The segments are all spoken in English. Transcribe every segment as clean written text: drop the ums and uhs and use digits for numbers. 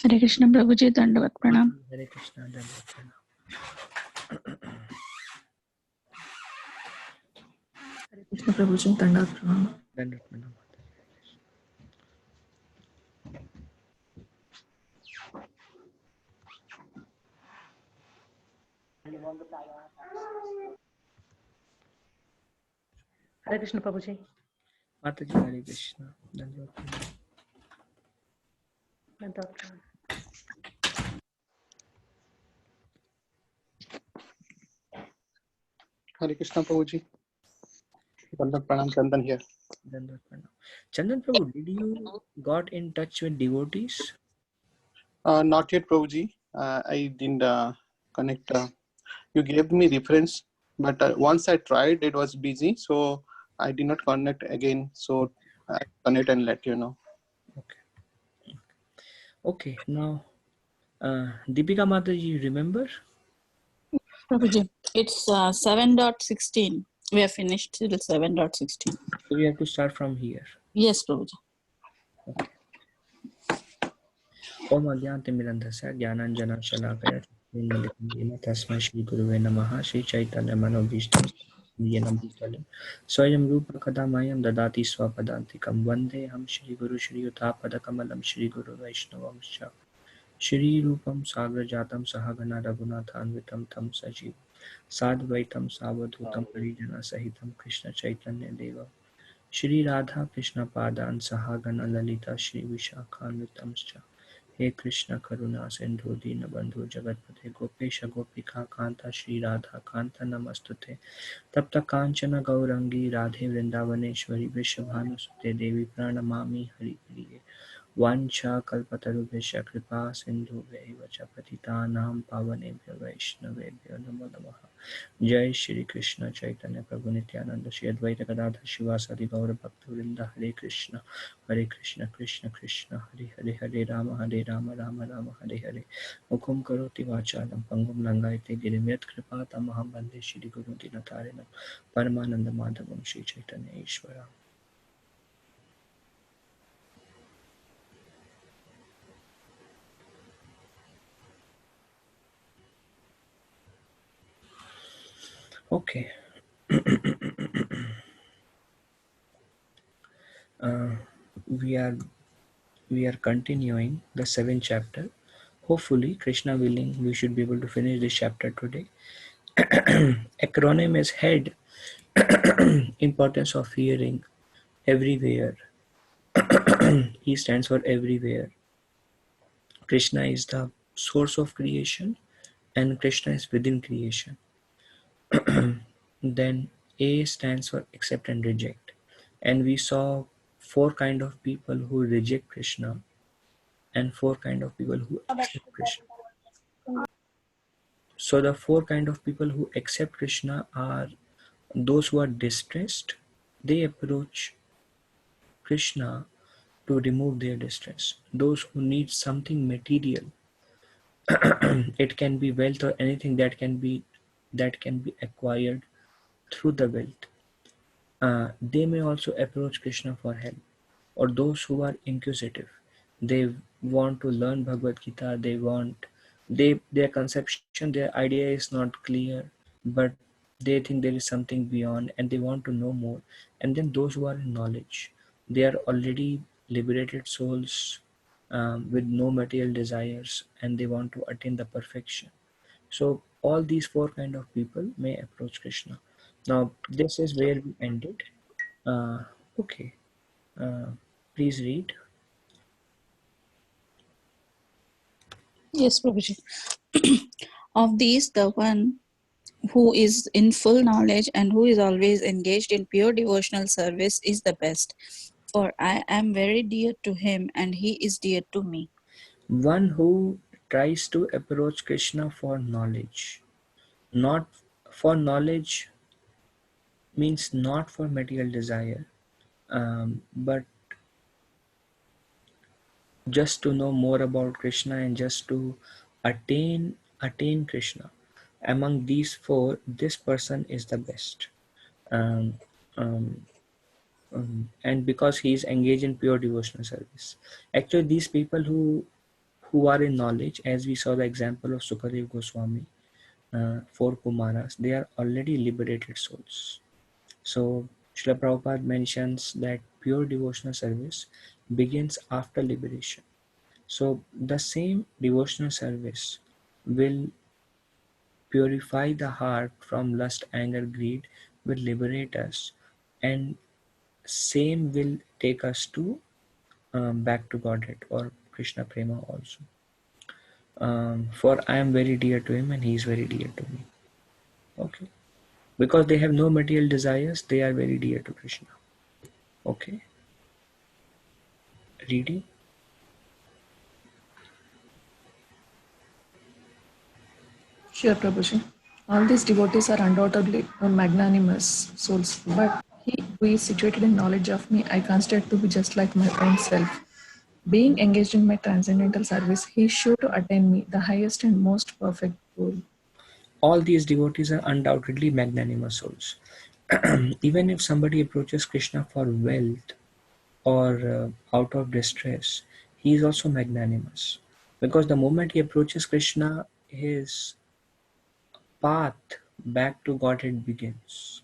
हरे कृष्ण प्रभु जी, दंडवत प्रणाम। हरे कृष्णा, दंडवत प्रणाम। हरे कृष्ण प्रभु जी, दंडवत प्रणाम। दंडवत प्रणाम। हरे कृष्ण प्रभु जी। माता जी हरे कृष्णा, दंडवत प्रणाम। दंडवत प्रणाम। Hare Krishna Prabhuji. Dandavat Pranam, Chandan here. Dhanwad Pranam. Chandan Prabhu, did you got in touch with devotees? Not yet Prabhuji. I didn't connect. You gave me reference, but once I tried, it was busy, so I did not connect again. So I connect and let you know. Okay. Okay. Now, Deepika Mataji, you remember? Prabhuji, it's 7.16. We have finished till 7.16. So we have to start from here. Yes, Prabhuji. Okay. Om Adhyantamiranthasya Jnananjana Shalakaya Chakrinnalikamyena Tasmai Shri Guruve Namaha Shri Chaitanya Manobhishtam Yena Bhutale Swayam Rupa Kadamayam Dadati Swapadantikam Vandeham Shri Guru Shri Yuthapad Kamalam Shri Guru Vaishnavamscha Shri Rupam Sagar Jatam Sahagana Raghunathanvitam Tam Sajiv Sadvaitam Savadhutam Parijana Sahitam Krishna Chaitanya Deva Shri Radha Krishna Padan Sahagana Lalita Shri Vishakhanvitamscha हे कृष्ण करुणा सिंधु दीन बंधु जगतपते गोपेश गोपिका कांता श्री राधा कांता नमस्तुते तप्त कांचन गौरंगी राधे वृंदावनेश्वरी वृषभानुसुते देवी प्रणमामि हरिप्रिये वाञ्छा कल्पतरुभ्यश्च कृपा सिन्धुभ्यैव च पतितानां पावनेभ्यो वैष्णवेभ्यो नमो नमः। जय श्री कृष्ण चैतन्य प्रभु नित्यानंद श्री अद्वैत गदाधर शिवासादि गौर भक्तवृंद हरे कृष्ण कृष्ण कृष्ण हरे हरे हरे राम राम राम हरे हरे मुखं करोति वाचालं पंगुं लंघयते गिरिं यत्कृपा तमहं वन्दे श्री गुरुं दीनतारिणं परमानंद माधवं Shri Chaitanya ईश्वरम्। Okay. uh, we are continuing the seventh chapter. Hopefully, Krishna willing, we should be able to finish this chapter today. Acronym is head. Importance of hearing everywhere. E stands for everywhere. Krishna is the source of creation and Krishna is within creation. Then A stands for accept and reject. And we saw four kind of people who reject Krishna and four kind of people who accept Krishna. So the four kind of people who accept Krishna are those who are distressed. They approach Krishna to remove their distress. Those who need something material, it can be wealth or anything that can be acquired through the wealth. They may also approach Krishna for help. Or those who are inquisitive, they want to learn Bhagavad Gita. Their conception, their idea is not clear, but they think there is something beyond, and they want to know more. And then those who are in knowledge, they are already liberated souls with no material desires, and they want to attain the perfection. So all these four kind of people may approach Krishna. Now this is where we ended. Okay, please read. Yes, Prabhuji. Of these, the one who is in full knowledge and who is always engaged in pure devotional service is the best. For I am very dear to him and he is dear to me. One who tries to approach Krishna for knowledge. Not for knowledge means not for material desire, but just to know more about Krishna and just to attain Krishna. Among these four, this person is the best. Um, um, and because he is engaged in pure devotional service. Actually, these people who who are in knowledge, as we saw the example of Sukadev Goswami, four Kumaras, they are already liberated souls. So Srila Prabhupada mentions that pure devotional service begins after liberation. So the same devotional service will purify the heart from lust, anger, greed, will liberate us, and same will take us to back to Godhead or Krishna Prema also. For I am very dear to him and he is very dear to me. Okay. Because they have no material desires, they are very dear to Krishna. Okay. Reading. Sure, Prabhuji. All these devotees are undoubtedly magnanimous souls, but he who is situated in knowledge of me, I consider to be just like my own self. Being engaged in my transcendental service, he is sure to attain me, the highest and most perfect goal. All these devotees are undoubtedly magnanimous souls. Even if somebody approaches Krishna for wealth or out of distress, he is also magnanimous. Because the moment he approaches Krishna, his path back to Godhead begins.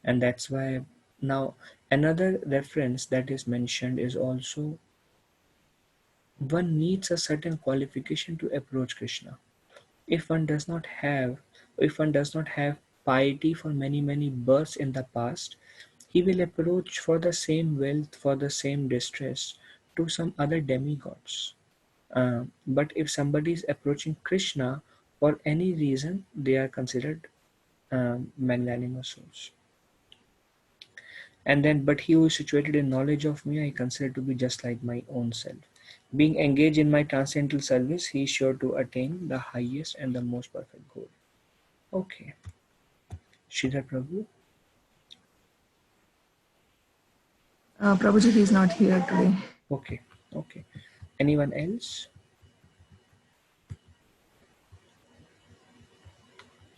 And that's why now another reference that is mentioned is also one needs a certain qualification to approach Krishna. If one does not have, if one does not have piety for many births in the past, he will approach for the same wealth, for the same distress to some other demigods. But if somebody is approaching Krishna for any reason, they are considered magnanimous souls. And then, but he who is situated in knowledge of me, I consider to be just like my own self. Being engaged in my transcendental service, he is sure to attain the highest and the most perfect goal. Okay. Sridhar Prabhu. Prabhuji, he is not here today. Okay. Okay. Anyone else?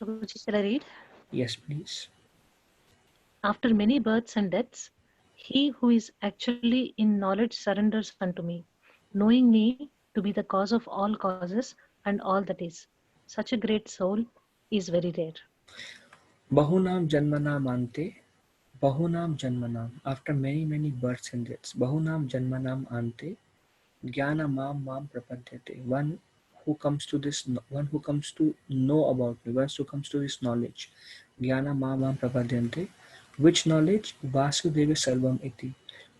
Prabhuji, shall I read? Yes, please. After many births and deaths, he who is actually in knowledge surrenders unto me, knowing me to be the cause of all causes and all that is. Such a great soul is very rare. Bahunam Janmanam Ante. Bahunam Janmanam. After many births and deaths. Bahunam Janmanam Ante. Jnana Mam Prapadyate. One who comes to know about me, one who comes to this knowledge. Jnana Mam Prapadyante. Which knowledge? Vasudeva Sarvam Iti.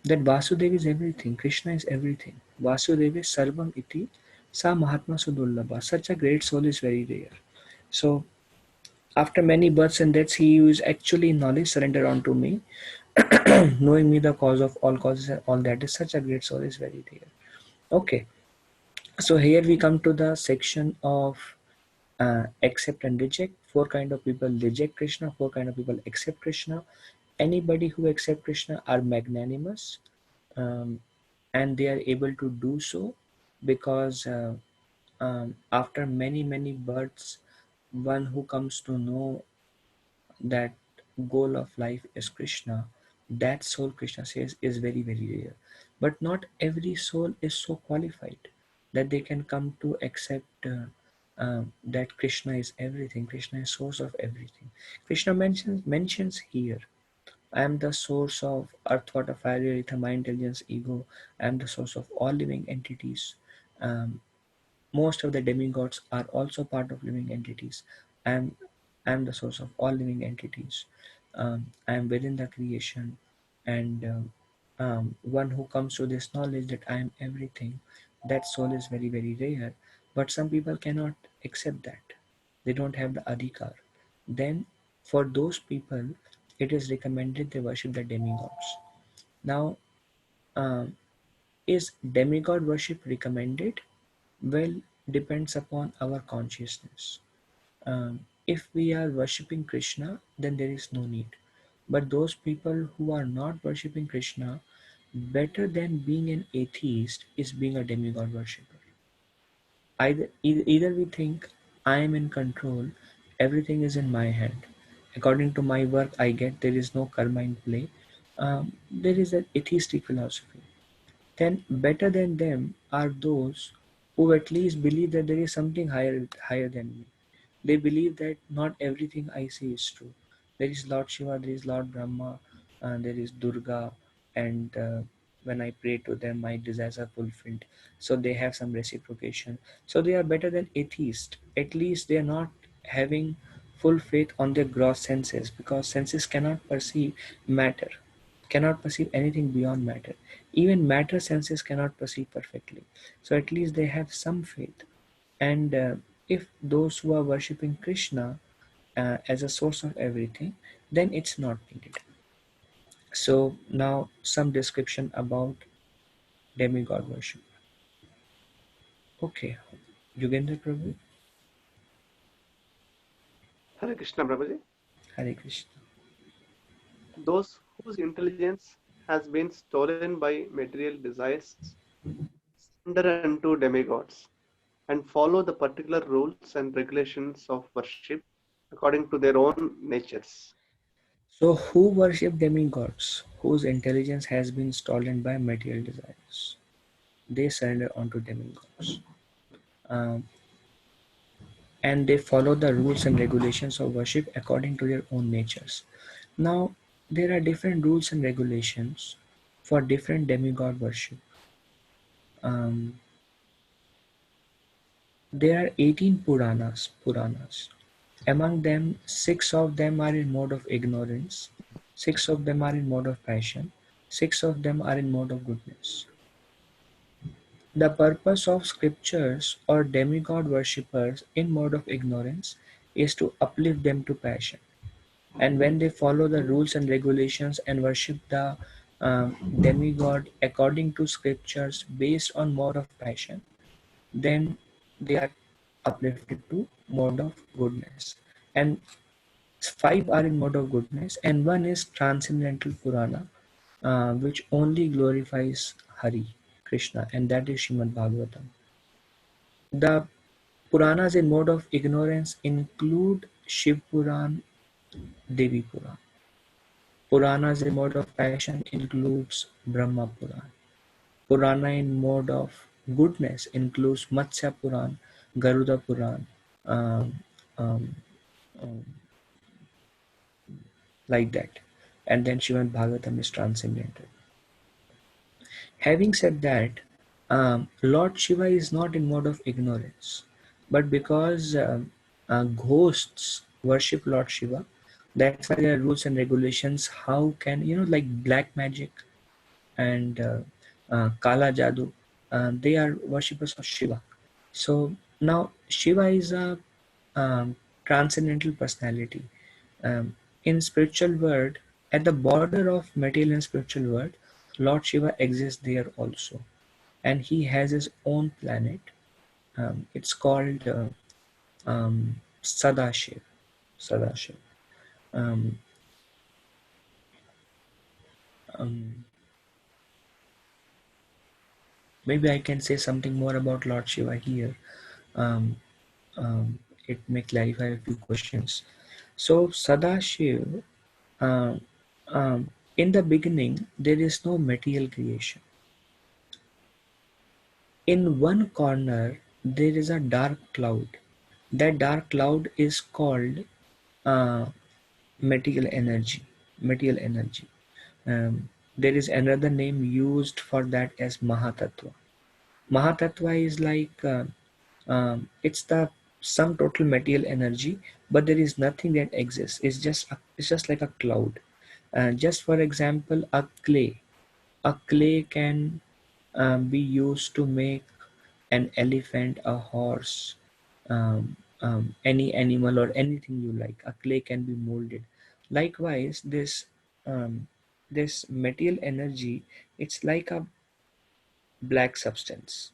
That Vasudeva is everything, Krishna is everything. Vasudeva Sarvam Iti. Sa Mahatma Sudullabha. Such a great soul is very rare. So, after many births and deaths, he who is actually in knowledge surrender unto me, knowing me the cause of all causes and all that is such a great soul is very rare. Okay. So here we come to the section of accept and reject. Four kind of people reject Krishna, four kind of people accept Krishna. Anybody who accept Krishna are magnanimous, and they are able to do so because after many births, one who comes to know that goal of life is Krishna, that soul, Krishna says, is very rare. But not every soul is so qualified that they can come to accept that Krishna is everything, Krishna is source of everything. Krishna mentions here, I am the source of earth, water, fire, ether, mind, intelligence, ego. I am the source of all living entities. Um, Most of the demigods are also part of living entities. I am the source of all living entities. I am within the creation, and one who comes to this knowledge that I am everything, that soul is very rare. But some people cannot accept that. They don't have the adhikar. Then, for those people, it is recommended they worship the demigods. Now, um, is demigod worship recommended? Well, depends upon our consciousness. If we are worshipping Krishna, then there is no need. But those people who are not worshipping Krishna, better than being an atheist is being a demigod worshipper. Either we think I am in control, everything is in my hand. According to my work, I get there is no karma in play. There is an atheistic philosophy. Then better than them are those who at least believe that there is something higher than me. They believe that not everything I see is true. There is Lord Shiva, there is Lord Brahma, there is Durga, and when I pray to them, my desires are fulfilled. So they have some reciprocation. So they are better than atheists. At least they are not having full faith on their gross senses, because senses cannot perceive matter, cannot perceive anything beyond matter. Even matter senses cannot perceive perfectly. So at least they have some faith. And if those who are worshipping Krishna as a source of everything, then it's not needed. So now some description about demigod worship. Okay, Yogendra Prabhu, Hare Krishna, Prabhuji. Hare Krishna. Those whose intelligence has been stolen by material desires surrender unto demigods and follow the particular rules and regulations of worship according to their own natures. So who worship demigods whose intelligence has been stolen by material desires? They surrender unto demigods. Um, and they follow the rules and regulations of worship according to their own natures. Now, there are different rules and regulations for different demigod worship. Um, there are 18 Puranas. Among them, 6 of them are in mode of ignorance, 6 of them are in mode of passion, 6 of them are in mode of goodness. The purpose of scriptures or demigod worshippers in mode of ignorance is to uplift them to passion. And when they follow the rules and regulations and worship the demigod according to scriptures based on mode of passion, then they are uplifted to mode of goodness. And 5 are in mode of goodness, and one is transcendental Purana, which only glorifies Hari, Krishna, and that is Srimad Bhagavatam. The Puranas in mode of ignorance include Shiv Puran, Devi Puran. Puranas in mode of passion includes Brahma Puran. Purana in mode of goodness includes Matsya Puran, Garuda Puran, um, um, um, like that. And then Srimad Bhagavatam is transcendental. Having said that, Lord Shiva is not in mode of ignorance, but because ghosts worship Lord Shiva, that's why there are rules and regulations. How can, like black magic and Kala Jadu, they are worshippers of Shiva. So now Shiva is a transcendental personality. In spiritual world, at the border of material and spiritual world, Lord Shiva exists there also, and he has his own planet. It's called Sadashiv. Sadashiv. Um, um, Maybe I can say something more about Lord Shiva here. Um, it may clarify a few questions. So Sadashiv, uh, in the beginning, there is no material creation. In one corner, there is a dark cloud. That dark cloud is called uh, material energy. Material energy. There is another name used for that as Mahatattva. Mahatattva is like it's the sum total material energy, but there is nothing that exists. It's just like a cloud. Just for example, a clay can be used to make an elephant, a horse, any animal or anything you like. A clay can be molded. Likewise, um, this material energy, it's like a black substance.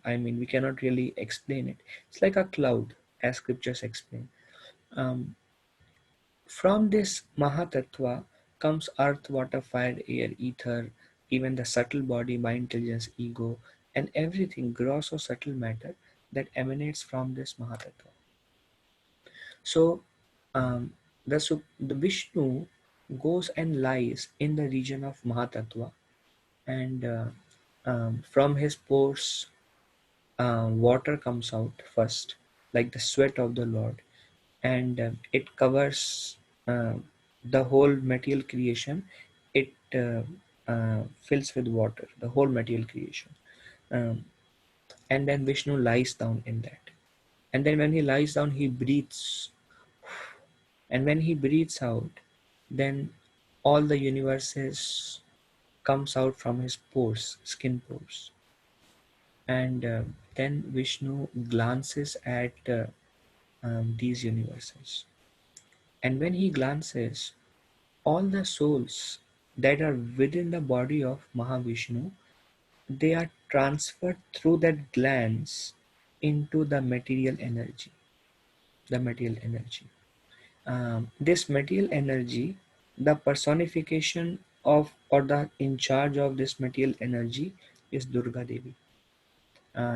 I mean, we cannot really explain it. It's like a cloud, as scriptures explain. Um, from this Mahatattva comes earth, water, fire, air, ether, even the subtle body, mind, intelligence, ego, and everything, gross or subtle matter that emanates from this Mahatattva. So, the Vishnu goes and lies in the region of Mahatattva, and from his pores water comes out first, like the sweat of the Lord, and it covers uh, the whole material creation. It fills with water the whole material creation, um, and then Vishnu lies down in that. And then when he lies down, he breathes, and when he breathes out, then all the universes comes out from his pores, skin pores, and then Vishnu glances at these universes. And when he glances, all the souls that are within the body of Mahavishnu, they are transferred through that glance into the material energy. The material energy. This material energy, the personification of or the in charge of this material energy is Durga Devi.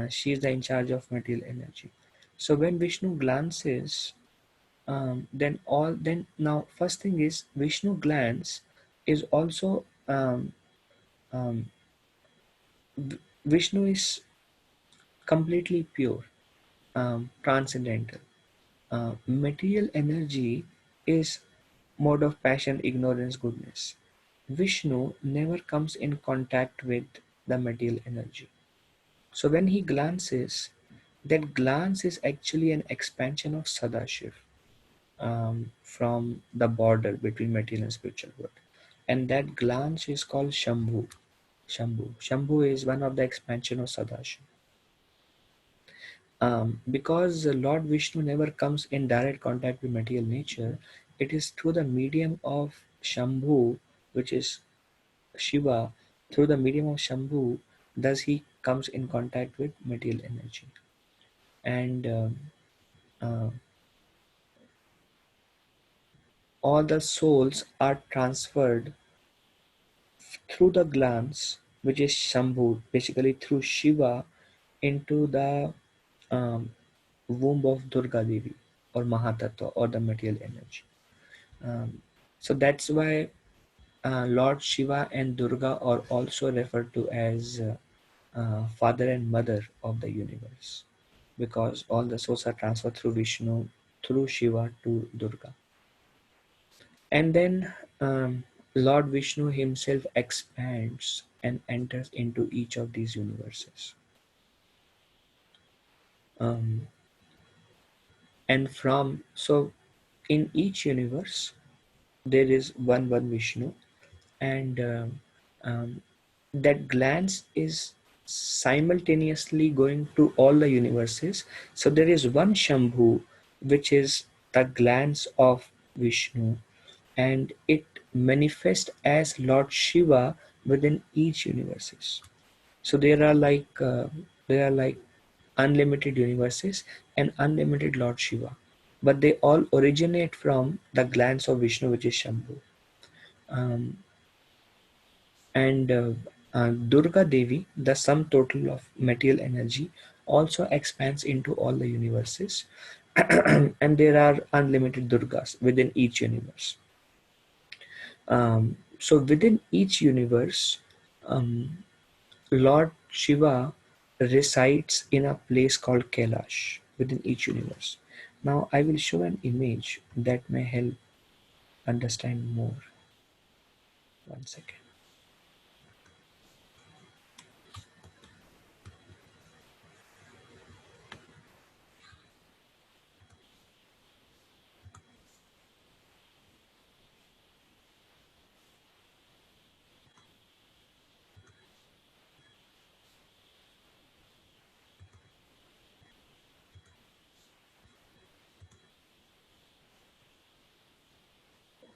She is the in charge of material energy. So when Vishnu glances, then now first thing is Vishnu glance is also um, Vishnu is completely pure, transcendental. Material energy is mode of passion, ignorance, goodness. Vishnu never comes in contact with the material energy. So when he glances, that glance is actually an expansion of Sadashiv, from the border between material and spiritual world. And that glance is called Shambhu. Shambhu is one of the expansion of Sadashiv. Because Lord Vishnu never comes in direct contact with material nature, it is through the medium of Shambhu, which is Shiva, through the medium of Shambhu, thus he comes in contact with material energy. And uh, all the souls are transferred through the glance, which is Shambhu, basically through Shiva, into the um, womb of Durga Devi or Mahatattva or the material energy. Um, so that's why Lord Shiva and Durga are also referred to as father and mother of the universe, because all the souls are transferred through Vishnu, through Shiva to Durga. And then Lord Vishnu himself expands and enters into each of these universes. Um, and from so in each universe there is one Vishnu, and that glance is simultaneously going to all the universes. So there is one Shambhu, which is the glance of Vishnu, and it manifests as Lord Shiva within each universes. So there are like unlimited universes and unlimited Lord Shiva, but they all originate from the glance of Vishnu, which is Shambhu. Um, and Durga Devi, the sum total of material energy, also expands into all the universes, and there are unlimited Durgas within each universe. So within each universe, um, Lord Shiva resides in a place called Kailash within each universe. Now I will show an image that may help understand more. One second.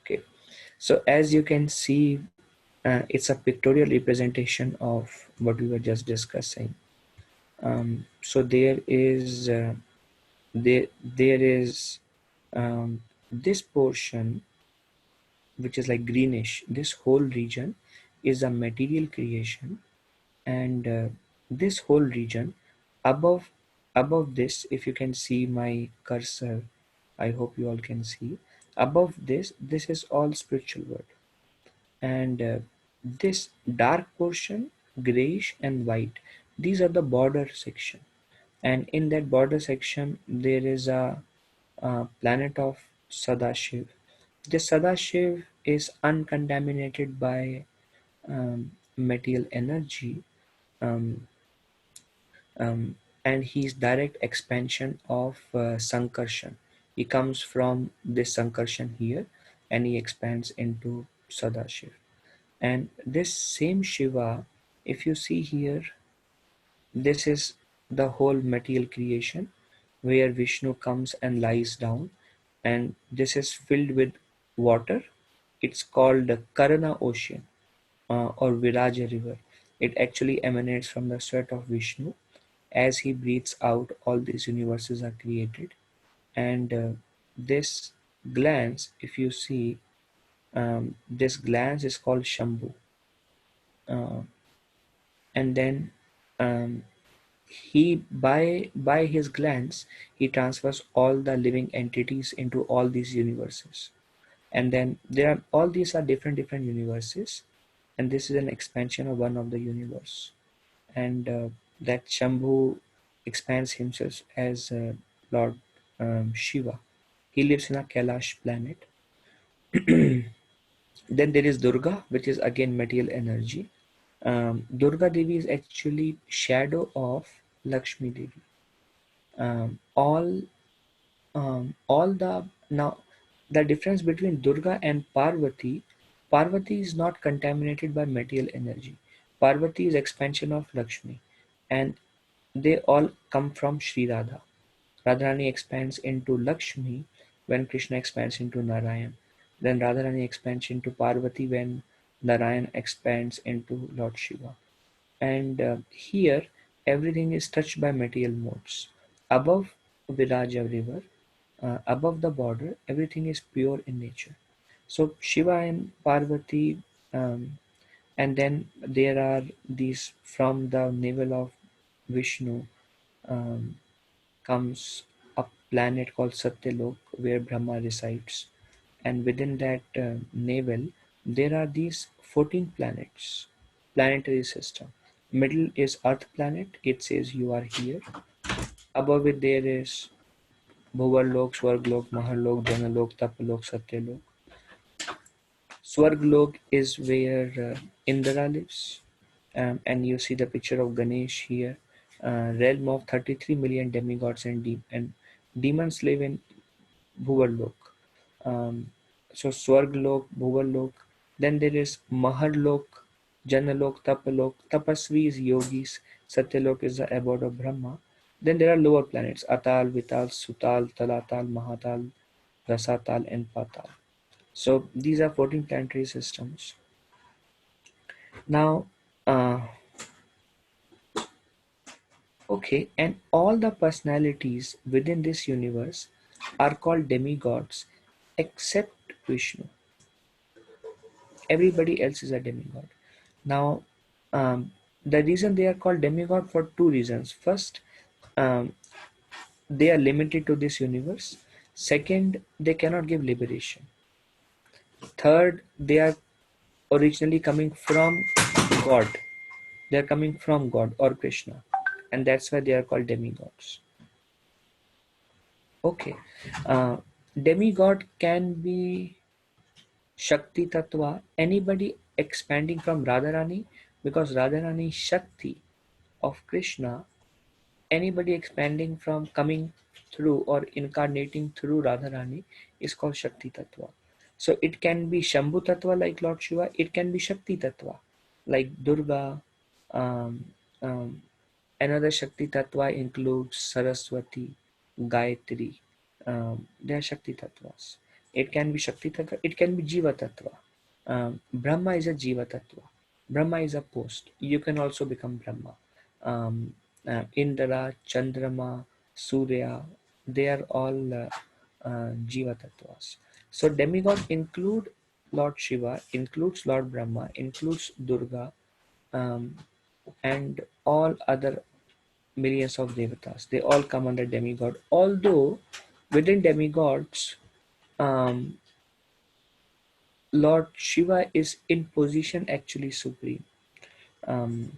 Okay. So as you can see, it's a pictorial representation of what we were just discussing. So there is this portion which is like greenish. This whole region is a material creation, and this whole region above this, if you can see my cursor, I hope you all can see. Above this is all spiritual world, and this dark portion, grayish and white, these are the border section. and in that border section there is a planet of Sadashiv. This Sadashiv is uncontaminated by material energy, um, um, and he is direct expansion of Sankarshan. He comes from this Sankarshan here, and he expands into Sadashiv. And this same Shiva, if you see here, this is the whole material creation where Vishnu comes and lies down, and this is filled with water. It's called the Karana Ocean, or Viraja River. It actually emanates from the sweat of Vishnu. As he breathes out, all these universes are created. And this glance, if you see, this glance is called Shambhu. Uh, and then um, he by his glance he transfers all the living entities into all these universes, and then there are all these are different universes, and this is an expansion of one of the universe. And that Shambhu expands himself as Lord Shiva. He lives in a Kailash planet. Then there is Durga, which is again material energy. Durga Devi is actually shadow of Lakshmi Devi. Um, all all the now the difference between Durga and Parvati, Parvati is not contaminated by material energy. Parvati is expansion of Lakshmi, and they all come from Sri Radha. Radharani expands into Lakshmi when Krishna expands into Narayan. Then Radharani expands into Parvati when Narayan expands into Lord Shiva. And here everything is touched by material modes. Above Viraja river, above the border, everything is pure in nature. So Shiva and Parvati, and then there are these from the navel of Vishnu, um, comes a planet called Satyalok where Brahma resides, and within that navel there are these 14 planets, planetary system. Middle is Earth planet. It says you are here. Above it there is Bhuvarlok, Swarglok, Maharlok, Janalok, Tapalok, Satyalok. Swarglok is where Indra lives, and you see the picture of Ganesh here. Realm of 33 million demigods and demons live in Bhuvarlok. Um, so Swarglok, Bhuvarlok. Then there is Maharlok, Janalok, Tapalok. Tapasvis, yogis. Satyalok is the abode of Brahma. Then there are lower planets: Atal, Vital, Sutal, Talatal, Mahatal, Rasatal, and Patal. So these are 14 planetary systems. Now, uh, okay, and all the personalities within this universe are called demigods except Vishnu. Everybody else is a demigod. Now, the reason they are called demigod for two reasons. First, um, they are limited to this universe. Second, they cannot give liberation. Third, they are originally coming from God. They are coming from God or Krishna, and that's why they are called demigods. Okay, uh, demigod can be Shakti Tattva, anybody expanding from Radharani, because Radharani is Shakti of Krishna. Anybody expanding from coming through or incarnating through Radharani is called Shakti Tattva. So it can be Shambhu Tattva like Lord Shiva, it can be Shakti Tattva like Durga. Um, um, Another Shakti Tattva includes Saraswati, Gayatri. They are Shakti Tattvas. It can be Shakti Tattva, it can be Jiva Tattva. Brahma is a Jiva Tattva. Brahma is a post. You can also become Brahma. Um, Indra, Chandrama, Surya, they are all Jiva Tattvas. So demigod include Lord Shiva, includes Lord Brahma, includes Durga, um, and all other millions of devatas. They all come under demigod. Although within demigods, um, Lord Shiva is in position actually supreme. Um,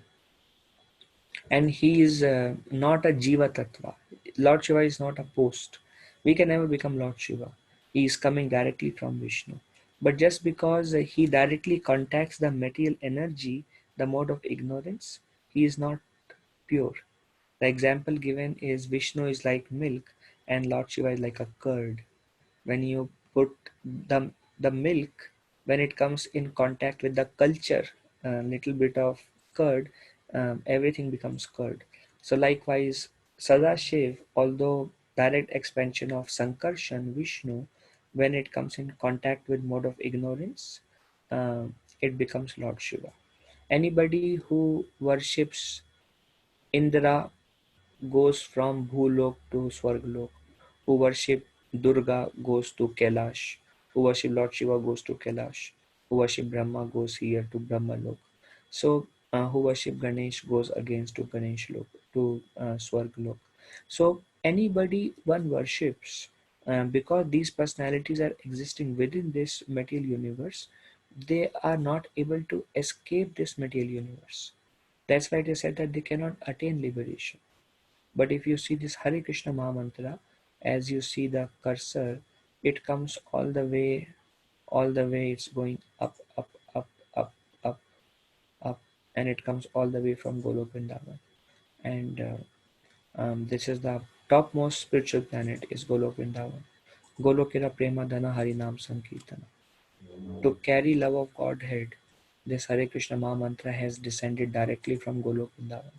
and he is not a Jiva Tattva. Lord Shiva is not a post. We can never become Lord Shiva. He is coming directly from Vishnu. But just because he directly contacts the material energy, the mode of ignorance, he is not pure. The example given is Vishnu is like milk and Lord Shiva is like a curd. When you put the milk, when it comes in contact with the culture, a little bit of curd, everything becomes curd. So likewise, Sadashiv, although direct expansion of Sankarshan, Vishnu, when it comes in contact with mode of ignorance, it becomes Lord Shiva. Anybody who worships Indra goes from Bhulok to Swarglok. Who worship Durga goes to Kailash. Who worship Lord Shiva goes to Kailash. Who worship Brahma goes here to Brahmalok. So who worship Ganesh goes against to Ganesh Lok, to Swarglok. So anybody one worships, because these personalities are existing within this material universe, they are not able to escape this material universe. That's why they said that they cannot attain liberation. But if you see this Hare Krishna Mahamantra, as you see the cursor, it comes all the way it's going up, up, up, up, up, up, and it comes all the way from Golok Vrindavan. And this is the topmost spiritual planet is Golok Vrindavan. Golokera Prema Dana Harinam Sankirtana. To carry love of Godhead, this Hare Krishna Mahamantra has descended directly from Golok Vrindavan.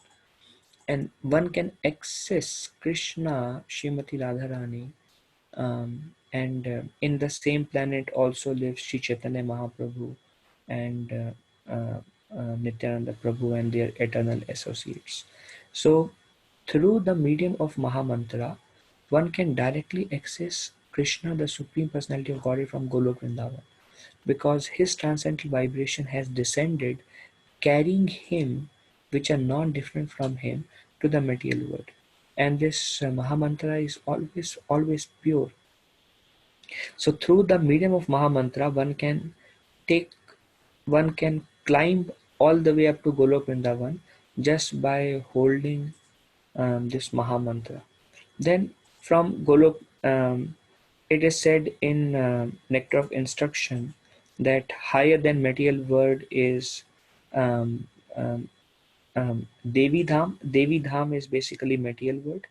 And one can access Krishna, Srimati Radharani, and in the same planet also lives Sri Chaitanya Mahaprabhu and Nityananda Prabhu and their eternal associates. So, through the medium of Mahamantra, one can directly access Krishna, the Supreme Personality of Godhead from Golok Vrindavan, because his transcendental vibration has descended, carrying him, which are non-different from him, to the material world. And this Mahamantra is always pure. So through the medium of Mahamantra, take, one can climb all the way up to Golok Vrindavan just by holding this Mahamantra. Then from Golok, it is said in Nectar of Instruction that higher than material world is um, um, Devi Dham. Devi Dham is basically material world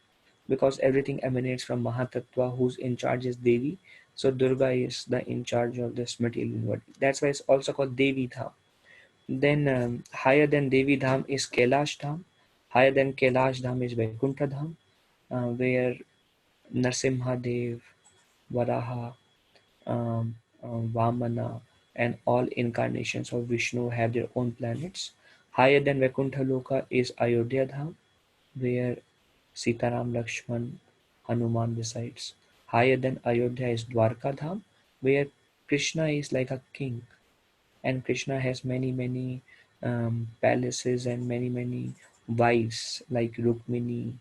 because everything emanates from Mahatattva, who's in charge is Devi. So Durga is the in charge of this material world. That's why it's also called Devi Dham. Then higher than Devi Dham is Kailash Dham. Higher than Kailash Dham is Vaikuntha Dham, where Narsimha Dev, Varaha, Vamana, and all incarnations of Vishnu have their own planets. Higher than Vaikuntha Loka is Ayodhya Dham, where Sitaram Lakshman Hanuman resides. Higher than Ayodhya is Dwarka Dham, where Krishna is like a king, and Krishna has many palaces and many wives like Rukmini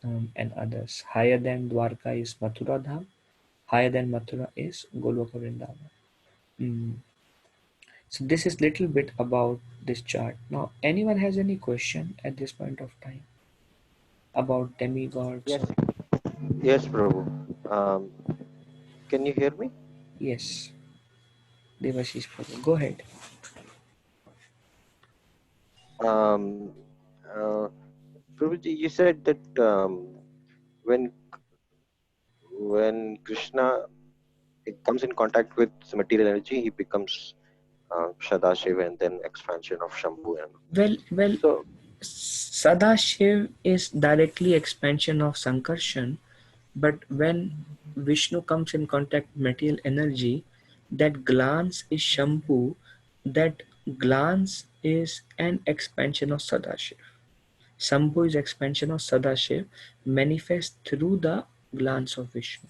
and others. Higher than Dwarka is Mathura Dham. Higher than Mathura is Goloka Vrindavan. Mm. So this is little bit about this chart. Now, anyone has any question at this point of time about demigods Yes, or yes, Prabhu. Can you hear me? yes, Devashish Prabhu. Go ahead. Um, uh, Prabhuji, you said that when Krishna it comes in contact with material energy, he becomes Shadashiv and then expansion of Shambhu. And Well, so, Sadashiv is directly expansion of Sankarshan, but when Vishnu comes in contact with material energy, that glance is Shambhu, that glance is an expansion of Sadashiv. Shambhu is expansion of Sadashiv manifest through the glance of Vishnu.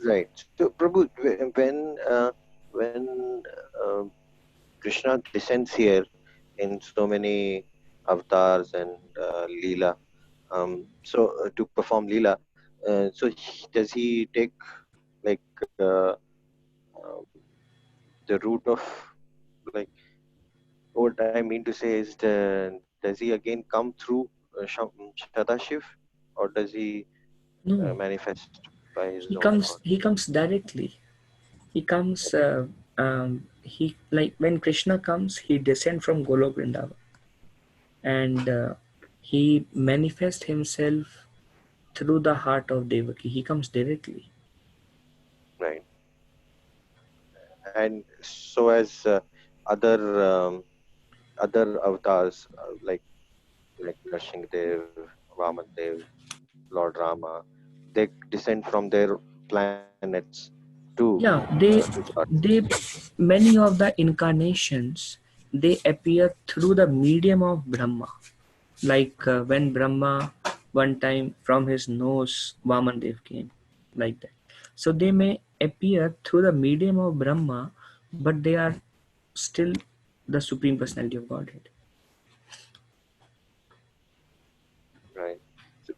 right. So, Prabhu, when Krishna descends here in so many avatars and Leela, to perform Leela, does he take like uh, the route of like what I mean to say is, does he again come through Shadashiv, or does he No, manifest by his he own comes. accord? He comes directly. He comes. Okay, He like when Krishna comes, he descends from Golok Vrindavan, and he manifests himself through the heart of Devaki. He comes directly. right. And so as other other avatars, like Nrsimhadev, Vamandev, Lord Rama, they descend from their planets to Yeah, this they earth. they many of the incarnations they appear through the medium of Brahma. Like when Brahma one time from his nose Vamandev came, like that. So they may appear through the medium of Brahma, but they are still the supreme personality of Godhead. Right. So,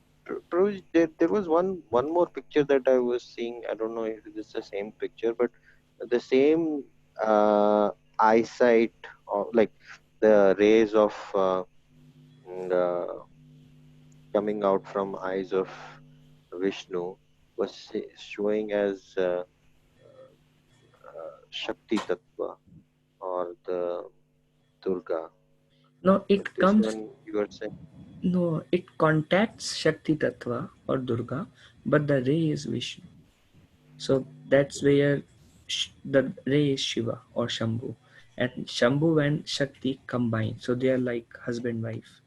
there was one more picture that I was seeing. I don't know if it's the same picture, but the same eyesight, or like the rays of mm, uh, coming out from eyes of Vishnu was showing as Shakti Tattva or the Durga. No, So it this comes. one you are saying, No, it contacts Shakti Tattva or Durga, but the ray is Vishnu. So that's where the ray is Shiva or Shambhu. And Shambhu and Shakti combine. So they are like husband wife.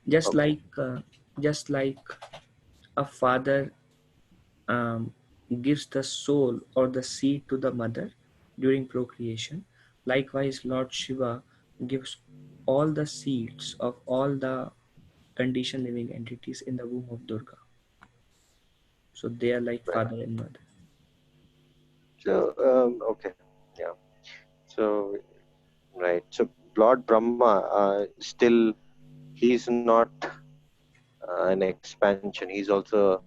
Just okay, like uh, just like a father um, gives the soul or the seed to the mother during procreation. Likewise, Lord Shiva gives all the seeds of all the conditioned living entities in the womb of Durga. So they are like right. father and mother. So okay, yeah. So right. So Lord Brahma, still he's not an expansion. He is also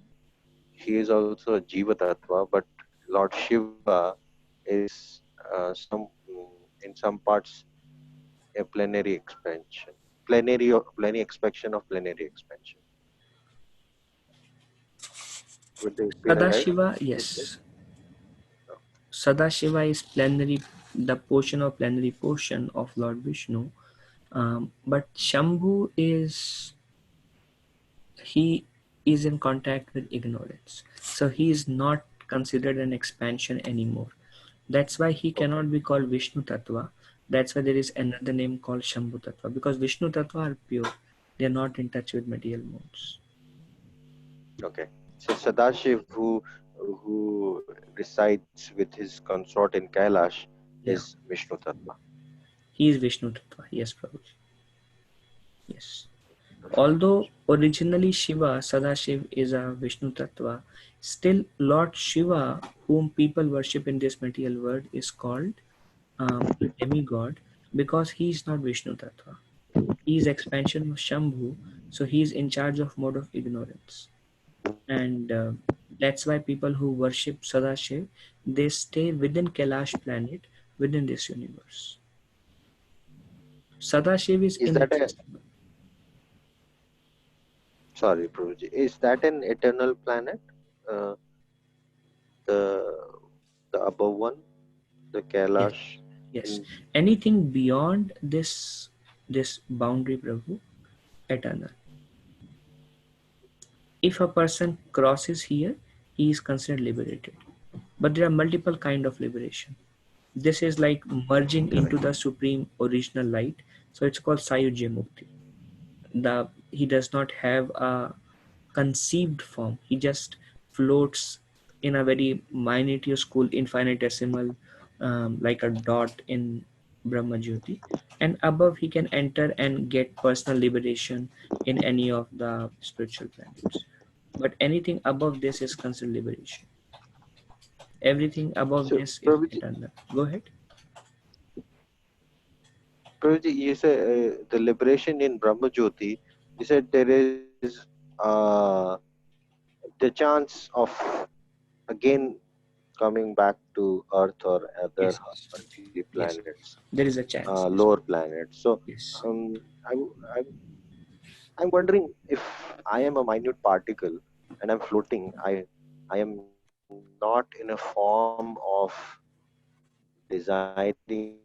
a Jiva Tattva, but Lord Shiva is in some parts a plenary expansion, plenary expansion of plenary expansion. Would this be right Sadashiva, to say? yes. No. Sadashiva is plenary, the portion of plenary portion of Lord Vishnu. But Shambhu is he is in contact with ignorance, so he is not considered an expansion anymore. That's why he Okay. cannot be called Vishnu Tattva. That's why there is another name called Shambhu Tattva, because Vishnu Tattva are pure. They are not in touch with material modes. Okay. So Sadashiv, who resides with his consort in Kailash, Yeah, is Vishnu Tattva. he is Vishnu Tattva. Yes, Prabhuji. Yes. Although originally Shiva, Sadashiv is a Vishnu Tattva, still Lord Shiva, whom people worship in this material world, is called a demigod because he is not Vishnu Tattva. He is expansion of Shambhu, so he is in charge of mode of ignorance. And that's why people who worship Sadashiv, they stay within Kailash planet, within this universe. Sadashiv is Is that a inaccessible. sorry, Prabhuji? Is that an eternal planet? Uh, the the above one, the Yes, Kailash. yes. In Anything beyond this boundary, Prabhu, eternal. If a person crosses here, he is considered liberated. But there are multiple kind of liberation. This is like merging into the supreme original light. So it's called Sayujya Mukti. He does not have a conceived form. He just floats in a very minuscule infinitesimal, like a dot in Brahma Jyoti, and above he can enter and get personal liberation in any of the spiritual planets. But anything above this is considered liberation. Everything above so this is Prabhuji, eternal. Go ahead. Prabhuji, you said the liberation in Brahma Jyoti. You said there is uh, the chance of again coming back to Earth or other Yes, earthly yes. planets, There is a chance. Yes, lower planets. So yes. um, I'm, I'm I'm wondering if I am a minute particle and I'm floating. I am not in a form of desiring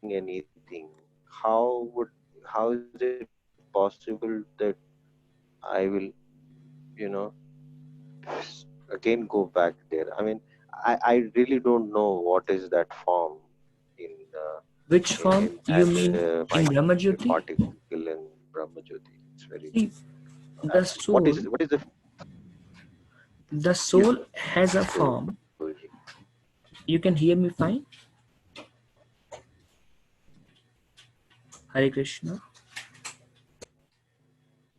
anything. How is it possible that I will, you know, again go back there? I mean, I really don't know what is that form in Which form as you a mean minute in particle Brahmajyoti? in Brahmajyoti. It's very See, the what is soul, the the yes, soul has a Prabhuji. form. You can hear me fine? Hare Krishna.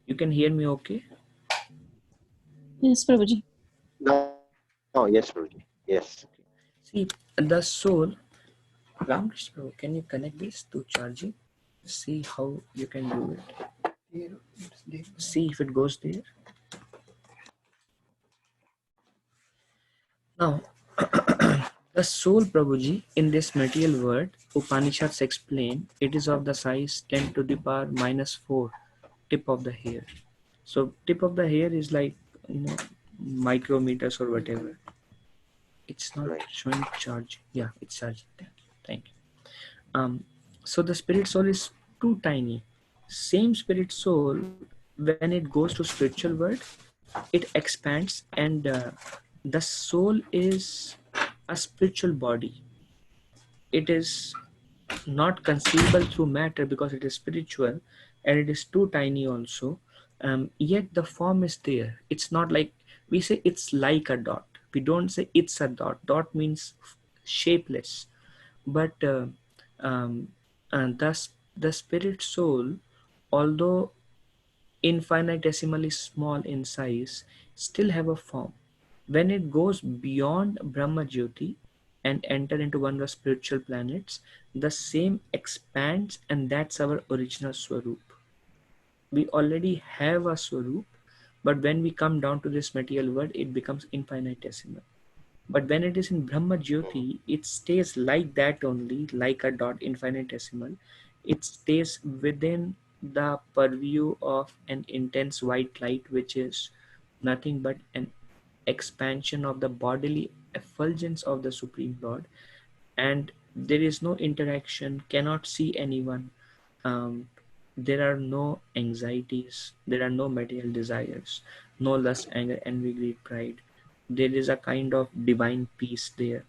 You can hear me okay? Yes, Prabhuji. No, yes, Prabhuji. Yes. See, the soul, Ramakrishna, Prabhu, can you connect this to charging? See how you can do it. See if it goes there. Now, the soul, Prabhuji, in this material world, Upanishads explain, it is of the size 10 to the power minus 4, tip of the hair. So, tip of the hair is like, you know, micrometers or whatever. It's not Right. showing charge. Yeah, it's charging. Thank you. Thank you. So the spirit soul is too tiny. Same spirit soul, when it goes to spiritual world, it expands, and the soul is a spiritual body. It is not conceivable through matter because it is spiritual, and it is too tiny also. Yet the form is there. It's not like we say it's like a dot. We don't say it's a dot. Dot means shapeless. But um, and thus the spirit soul, although infinitesimally small in size, still have a form. When it goes beyond Brahma Jyoti and enter into one of the spiritual planets, the same expands, and that's our original Swarup. We already have a Swarup, but when we come down to this material world, it becomes infinitesimal. But when it is in Brahma Jyoti, it stays like that only, like a dot, infinitesimal. It stays within the purview of an intense white light, which is nothing but an expansion of the bodily effulgence of the Supreme Lord. And there is no interaction, cannot see anyone. Um, there are no anxieties, there are no material desires, no lust, anger, envy, greed, pride. There is a kind of divine peace there.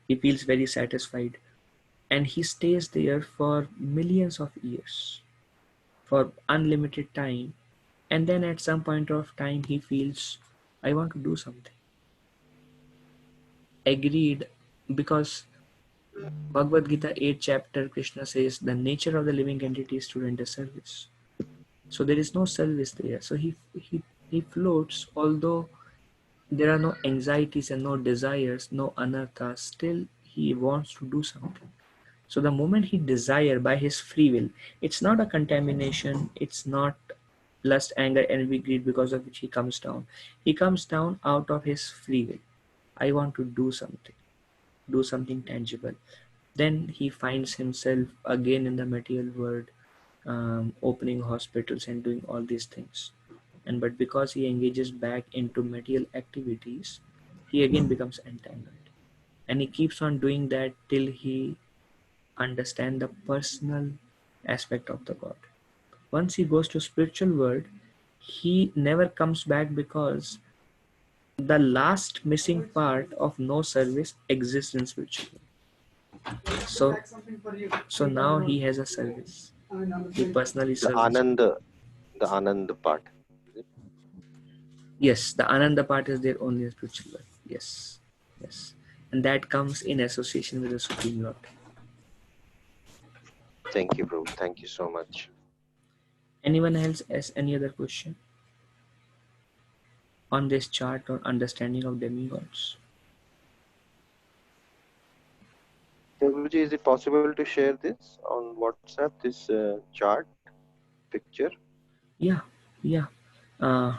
He feels very satisfied, and he stays there for millions of years, for unlimited time. And then at some point of time, he feels, I want to do something. Agreed, because Bhagavad Gita 8 chapter, Krishna says the nature of the living entity is to render service. So there is no service there. So he floats, although there are no anxieties and no desires, no anarthas, still he wants to do something. So the moment he desire by his free will, it's not a contamination, it's not lust, anger, envy, greed because of which he comes down. He comes down out of his free will. I want to do something tangible. Then he finds himself again in the material world, opening hospitals and doing all these things. And but because he engages back into material activities, he again becomes entangled. And he keeps on doing that till he understand the personal aspect of the God. Once he goes to spiritual world, he never comes back because the last missing part of no service exists in spiritual world. So now he has a service. He personally The serves the Supreme. Ananda part. Is it? Yes, the Ananda part is there only in spiritual world. Yes, yes, and that comes in association with the Supreme Lord. Thank you, Prabhu. Thank you so much. Anyone else has any other question on this chart or understanding of demigods? Prabhuji, is it possible to share this on WhatsApp? This chart picture. Yeah, yeah. Uh,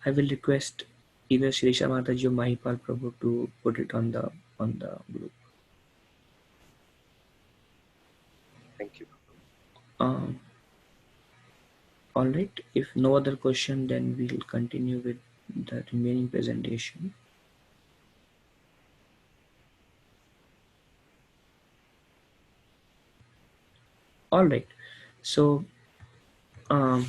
I will request either Shrisha Mataji or Mahipal Prabhu to put it on the group. Thank you. Um, all right. If no other question, then we'll continue with the remaining presentation. All right. So um,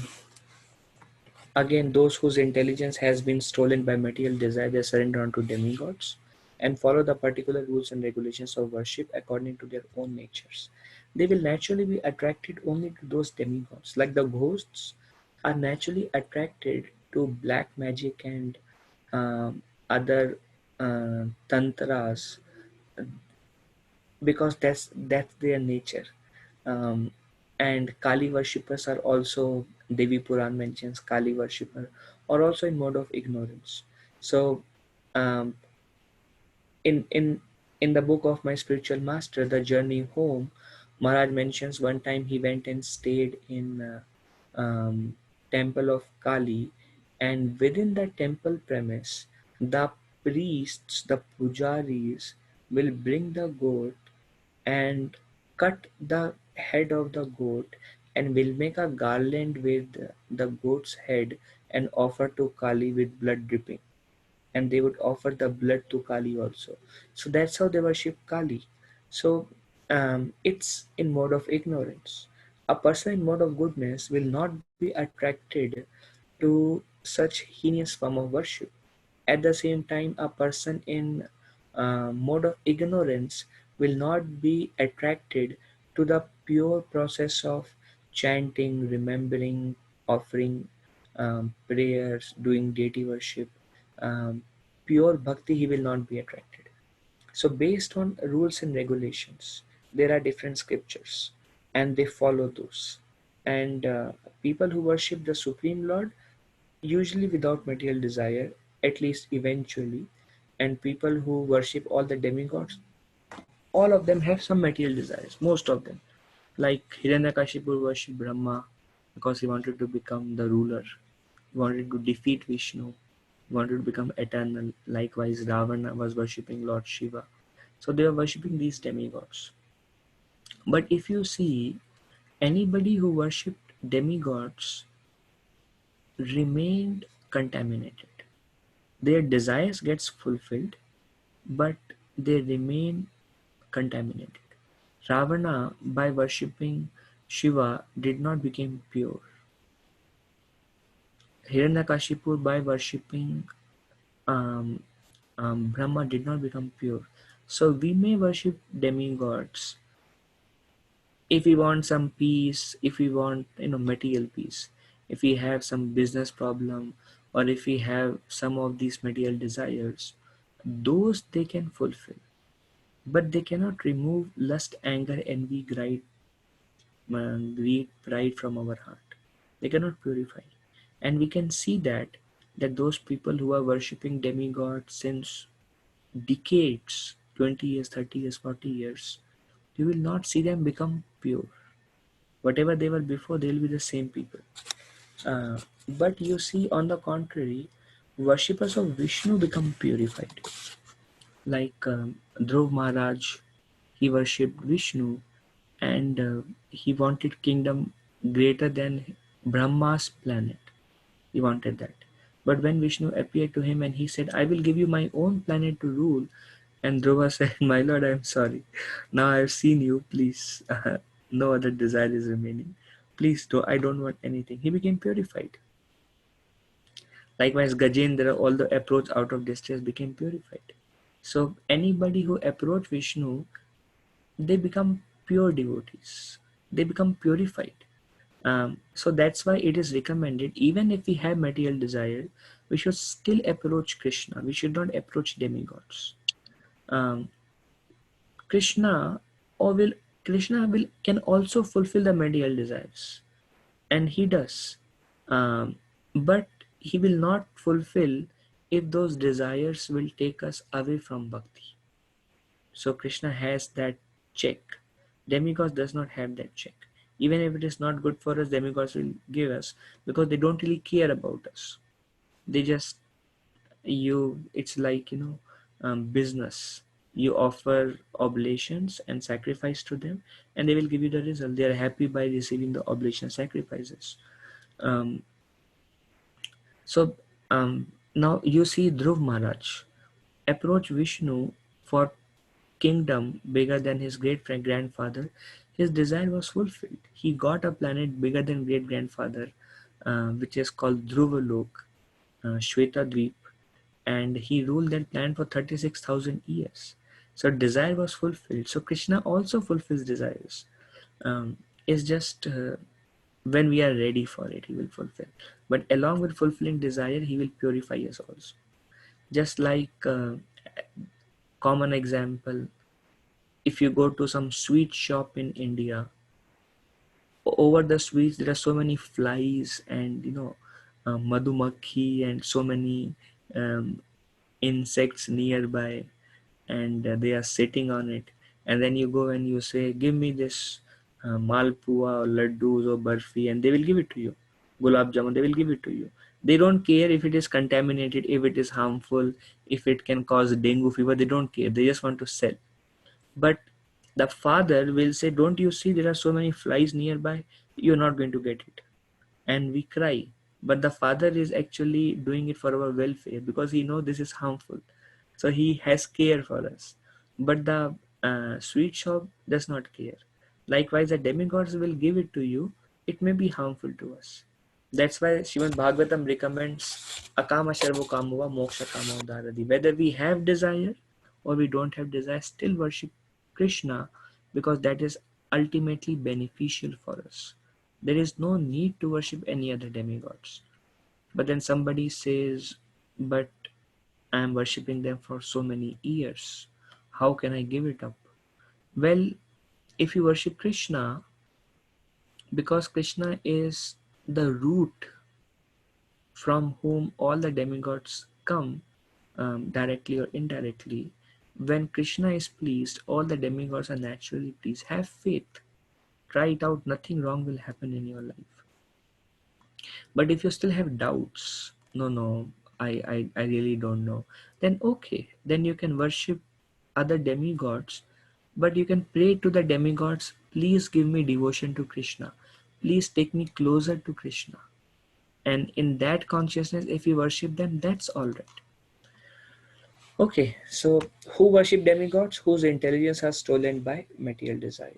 again, those whose intelligence has been stolen by material desire, they surrender unto demigods and follow the particular rules and regulations of worship according to their own natures. They will naturally be attracted only to those demigods. Like the ghosts are naturally attracted to black magic and other tantras, because that's their nature. um, and Kali worshippers are also, Devi Puran mentions Kali worshipper, or also in mode of ignorance. So um, in the book of my spiritual master, The Journey Home, Maharaj mentions one time he went and stayed in temple of Kali, and within the temple premise, the priests, the pujaris, will bring the goat and cut the head of the goat, and will make a garland with the goat's head and offer to Kali with blood dripping, and they would offer the blood to Kali also. So that's how they worship Kali. So it's in mode of ignorance. A person in mode of goodness will not be attracted to such heinous form of worship. At the same time, a person in mode of ignorance will not be attracted to the pure process of chanting, remembering, offering prayers, doing deity worship. Um, Pure bhakti, he will not be attracted. So, based on rules and regulations, there are different scriptures, and they follow those. And people who worship the Supreme Lord, usually without material desire, at least eventually, and people who worship all the demigods, all of them have some material desires, most of them. Like Hiranyakashipu worshipped Brahma because he wanted to become the ruler, he wanted to defeat Vishnu, he wanted to become eternal. Likewise, Ravana was worshipping Lord Shiva. So they were worshipping these demigods. But if you see, anybody who worshipped demigods remained contaminated. Their desires gets fulfilled, but they remain contaminated. Ravana, by worshipping Shiva, did not become pure. Hiranyakashipu, by worshipping um, Brahma, did not become pure. So we may worship demigods if we want some peace, if we want material peace, if we have some business problem, or if we have some of these material desires, those they can fulfill, but they cannot remove lust, anger, envy, greed, pride from our heart. They cannot purify. And we can see that those people who are worshipping demigods since decades, 20 years, 30 years, 40 years, you will not see them become pure. Whatever they were before, they will be the same people. But you see, on the contrary, worshippers of Vishnu become purified. Like Dhruv Maharaj, he worshipped Vishnu, and he wanted kingdom greater than Brahma's planet. He wanted that. But when Vishnu appeared to him and he said, I will give you my own planet to rule, and Dhruva said, my lord, I am sorry. Now I have seen you, please. No other desire is remaining. Please, I don't want anything. He became purified. Likewise, Gajendra, although approached out of distress, became purified. So anybody who approach Vishnu, they become pure devotees. They become purified. So that's why it is recommended, even if we have material desire, we should still approach Krishna. We should not approach demigods. Um, Krishna or will Krishna will can also fulfill the material desires, and he does, um, but he will not fulfill if those desires will take us away from bhakti. So Krishna has that check. Demigods does not have that check. Even if it is not good for us, demigods will give us, because they don't really care about us. They just it's like, business. You offer oblations and sacrifice to them, and they will give you the result. They are happy by receiving the oblation sacrifices. um, so now you see Dhruv Maharaj approach Vishnu for kingdom bigger than his great grandfather. His desire was fulfilled. He got a planet bigger than great grandfather, which is called Dhruvalok, Shweta Dweep, and he ruled that planet for 36,000 years. So desire was fulfilled. So Krishna also fulfills desires. It's just when we are ready for it, he will fulfill. But along with fulfilling desire, he will purify us also. Just like common example, if you go to some sweet shop in India, over the sweets there are so many flies and madhumakhi and so many um, insects nearby, and they are sitting on it, and then you go and you say, give me this malpua or laddus or barfi, and they will give it to you. Gulab jamun, they will give it to you. They don't care if it is contaminated, if it is harmful, if it can cause dengue fever. They don't care, they just want to sell. But the father will say, don't you see there are so many flies nearby, you're not going to get it. And we cry, but the father is actually doing it for our welfare, because he knows this is harmful, so he has care for us. But the sweet shop does not care. Likewise, the demigods will give it to you, it may be harmful to us. That's why Srimad Bhagavatam recommends akama sharvo kamuva moksha kama udaradi. Whether we have desire or we don't have desire, still worship Krishna, because that is ultimately beneficial for us. There is no need to worship any other demigods. But then somebody says, but I am worshipping them for so many years. How can I give it up? Well, if you worship Krishna, because Krishna is the root from whom all the demigods come, directly or indirectly, when Krishna is pleased, all the demigods are naturally pleased. Have faith. Try it out. Nothing wrong will happen in your life. But if you still have doubts, no, I really don't know, then okay, then you can worship other demigods, but you can pray to the demigods, please give me devotion to Krishna. Please take me closer to Krishna. And in that consciousness, if you worship them, that's all right. Okay, so who worship demigods? Whose intelligence are stolen by material desire.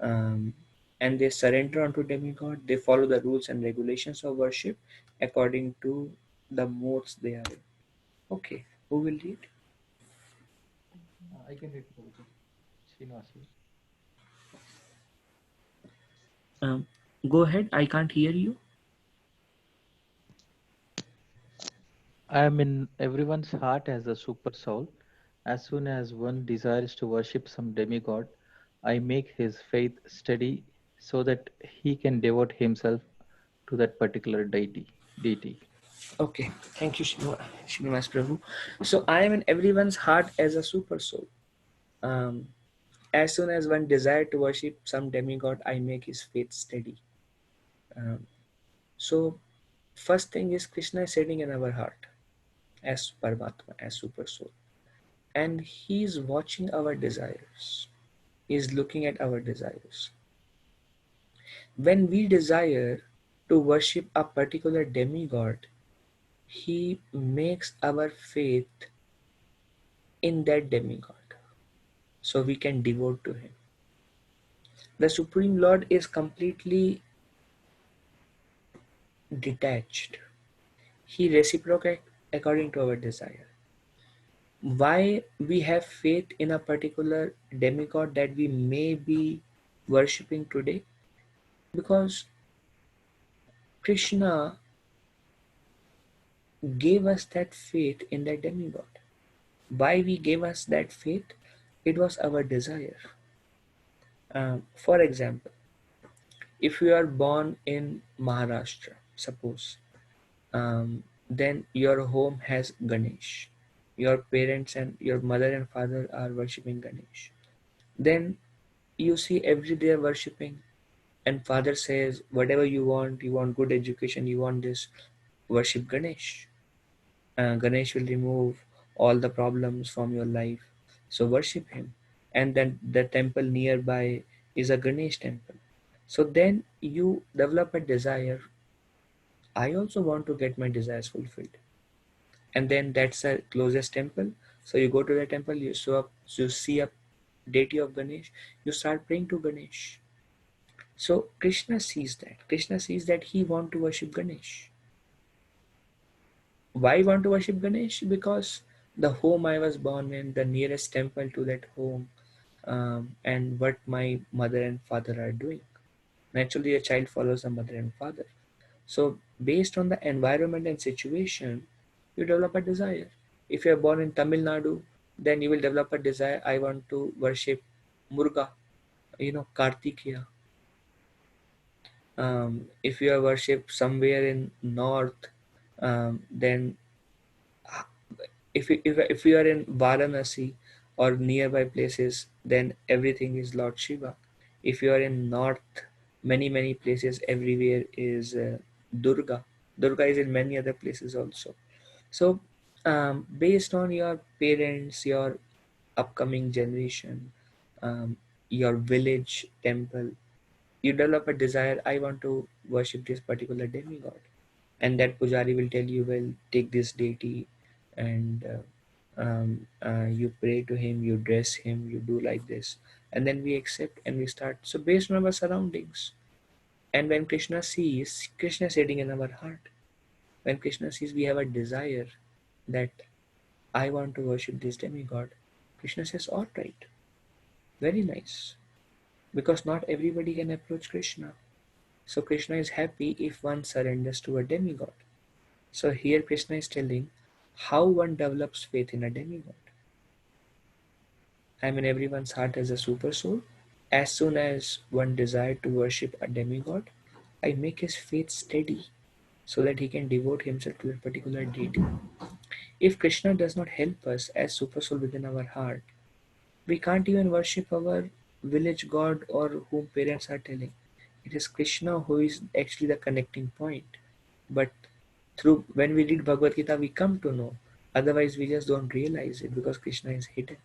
Um, and they surrender unto demigod. They follow the rules and regulations of worship according to the modes they are in. Okay, who will read? I can read Prabhuji. Srinivas here. Um, Go ahead. I can't hear you. I am in everyone's heart as a super soul. As soon as one desires to worship some demigod, I make his faith steady so that he can devote himself to that particular deity. Okay, thank you, Srinivas Prabhu. So I am in everyone's heart as a super soul. Um, as soon as one desire to worship some demigod, I make his faith steady. Um, so first thing is Krishna is sitting in our heart as Paramatma, as super soul, and he is watching our desires. He is looking at our desires. When we desire to worship a particular demigod, he makes our faith in that demigod so we can devote to him. The Supreme Lord is completely detached. He reciprocates according to our desire. Why we have faith in a particular demigod that we may be worshipping today? Because Krishna gave us that faith in that demigod. Why we gave us that faith? It was our desire. For example, if you are born in Maharashtra, suppose, then your home has Ganesh. Your parents and your mother and father are worshipping Ganesh. Then you see every day worshipping, and father says, whatever you want good education, you want this, worship Ganesh. Ganesh will remove all the problems from your life. So worship him. And then the temple nearby is a Ganesh temple. So then you develop a desire. I also want to get my desires fulfilled. And then that's the closest temple. So you go to the temple, you show up, you see a deity of Ganesh, you start praying to Ganesh. So Krishna sees that. Krishna sees that he want to worship Ganesh. Why want to worship Ganesh? Because the home I was born in, the nearest temple to that home, and what my mother and father are doing. Naturally, a child follows the mother and father. So, based on the environment and situation, you develop a desire. If you are born in Tamil Nadu, then you will develop a desire. I want to worship Murga, Kartikeya. If you are worshipped somewhere in north, then if you are in Varanasi or nearby places, then everything is Lord Shiva. If you are in north, many places everywhere is Durga. Durga is in many other places also. So, based on your parents, your upcoming generation, your village temple, you develop a desire. I want to worship this particular demigod, and that pujari will tell you, well, take this deity and you pray to him, you dress him, you do like this, and then we accept and we start. So based on our surroundings, and when Krishna is sitting in our heart. When Krishna sees we have a desire that I want to worship this demigod, Krishna says, all right, very nice, because not everybody can approach Krishna. So Krishna is happy if one surrenders to a demigod. So here Krishna is telling how one develops faith in a demigod. I mean, everyone's heart has a super soul. As soon as one desire to worship a demigod, I make his faith steady so that he can devote himself to a particular deity. If Krishna does not help us as super soul within our heart, we can't even worship our village god or whom parents are telling. It is Krishna who is actually the connecting point. But through when we read Bhagavad Gita, we come to know. Otherwise, we just don't realize it because Krishna is hidden.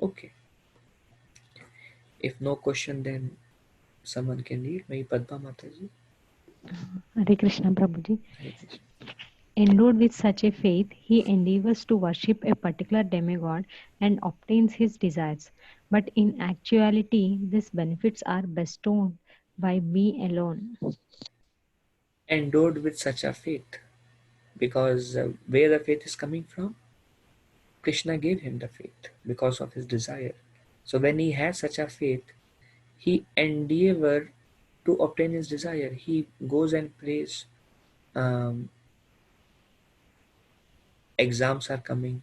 Okay. If no question, then someone can read. Maybe Padma Mataji. Hare Krishna, Prabhuji. Hare Krishna. Endowed with such a faith, he endeavors to worship a particular demigod and obtains his desires. But in actuality, these benefits are bestowed by me alone. Endowed with such a faith. Because where the faith is coming from? Krishna gave him the faith because of his desire. So when he had such a faith, he endeavor to obtain his desire. He goes and prays. Um, Exams are coming.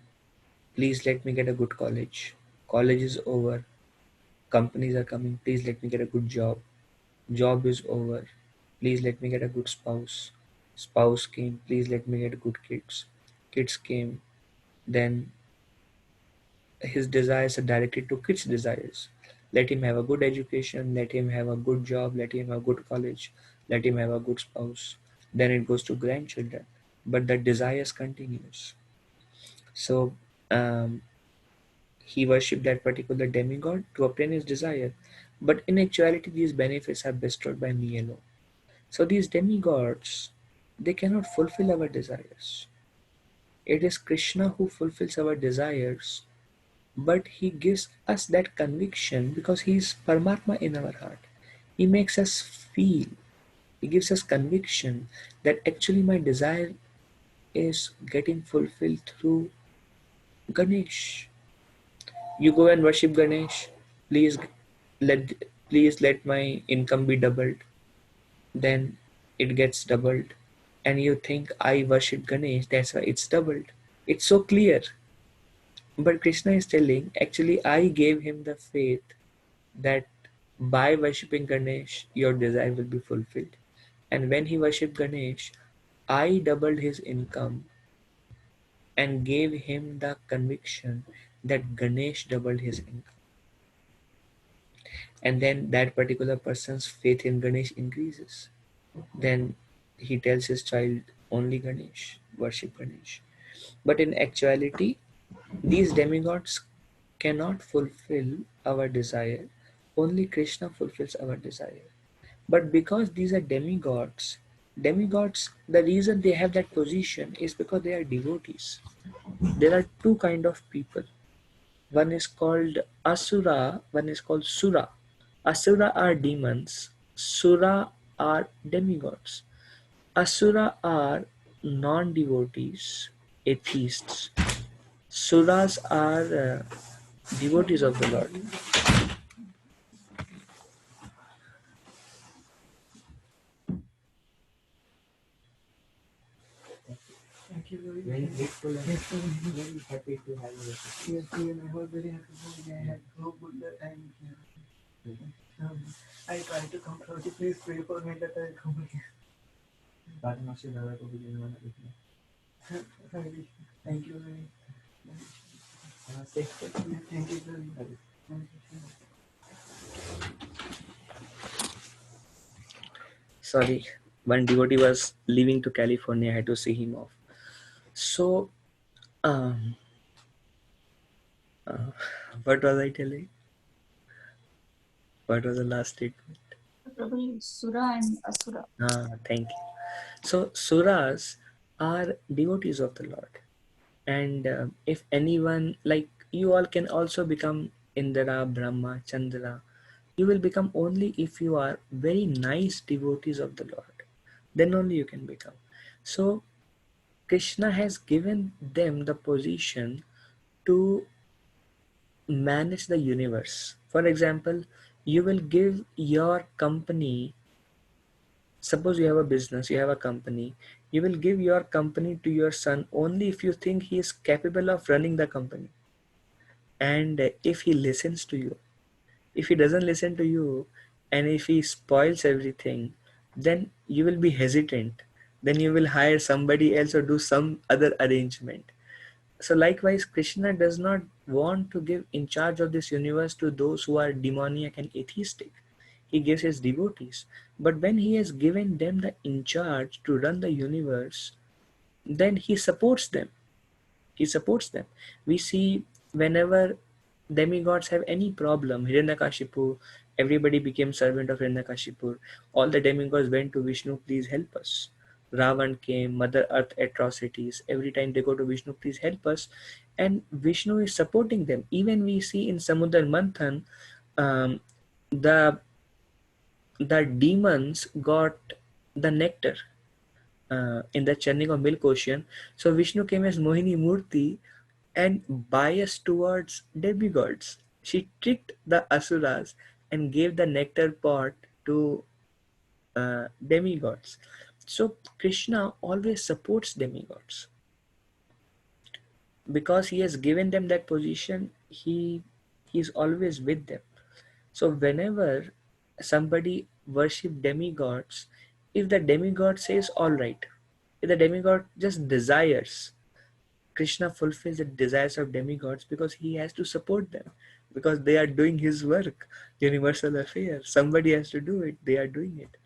Please let me get a good college. College is over. Companies are coming. Please let me get a good job. Job is over. Please let me get a good spouse. Spouse came. Please let me get good kids. Kids came. Then his desires are directed to kids' desires. Let him have a good education, let him have a good job, let him have a good college, let him have a good spouse. Then it goes to grandchildren. But the desires continues. So he worshipped that particular demigod to obtain his desire. But in actuality, these benefits are bestowed by me alone. So these demigods, they cannot fulfill our desires. It is Krishna who fulfills our desires, but he gives us that conviction because he is Paramatma in our heart. He makes us feel, he gives us conviction that actually my desire is getting fulfilled through Ganesh. You go and worship Ganesh, please let please let my income be doubled. Then it gets doubled. And you think I worship Ganesh, that's why it's doubled. It's so clear. But Krishna is telling, actually I gave him the faith that by worshipping Ganesh, your desire will be fulfilled. And when he worshipped Ganesh, I doubled his income and gave him the conviction that Ganesh doubled his income. And then that particular person's faith in Ganesh increases. Then he tells his child, only Ganesh. worship Ganesh. But in actuality, these demigods cannot fulfill our desire. Only Krishna fulfills our desire. But because these are demigods, the reason they have that position is because they are devotees. There are two kind of people. One is called Asura, one is called Sura. Asura are demons, Sura are demigods. Asura are non-devotees, atheists. Suras are devotees of the Lord. Thank you, very grateful and very happy to have you. Yes, even I was very happy that I had so good time here. I try to come through. Please pray for me that I come again. Padma se dada ko bhi janwana likhna. Thank you very much. Thank you very much. Sorry, one devotee was leaving to California. I had to see him off. So, um, uh, what was I telling? What was the last statement? Prabhuji, Sura and Asura. Thank you. So, Suras are devotees of the Lord. And if anyone, like you all can also become Indra, Brahma, Chandra, you will become only if you are very nice devotees of the Lord. Then only you can become. So, Krishna has given them the position to manage the universe. For example, you will give your company, suppose you have a business, you have a company, you will give your company to your son only if you think he is capable of running the company. And if he listens to you, if he doesn't listen to you, and if he spoils everything, then you will be hesitant. Then you will hire somebody else or do some other arrangement. So likewise, Krishna does not want to give in charge of this universe to those who are demoniac and atheistic. He gives his devotees. But when he has given them the in charge to run the universe, then he supports them. He supports them. We see whenever demigods have any problem, Hiranyakashipu, everybody became servant of Hiranyakashipu. All the demigods went to Vishnu, please help us. Ravan came, Mother Earth atrocities. Every time they go to Vishnu, please help us. And Vishnu is supporting them. Even we see in Samudra Manthan, um, the the demons got the nectar in the churning of milk ocean. So Vishnu came as Mohini Murti and biased towards demigods. She tricked the asuras and gave the nectar pot to demigods. So Krishna always supports demigods because he has given them that position. He is always with them. So whenever somebody worship demigods, if the demigod says all right, if the demigod just desires, Krishna fulfills the desires of demigods because he has to support them, because they are doing his work, universal affair. Somebody has to do it. They are doing it.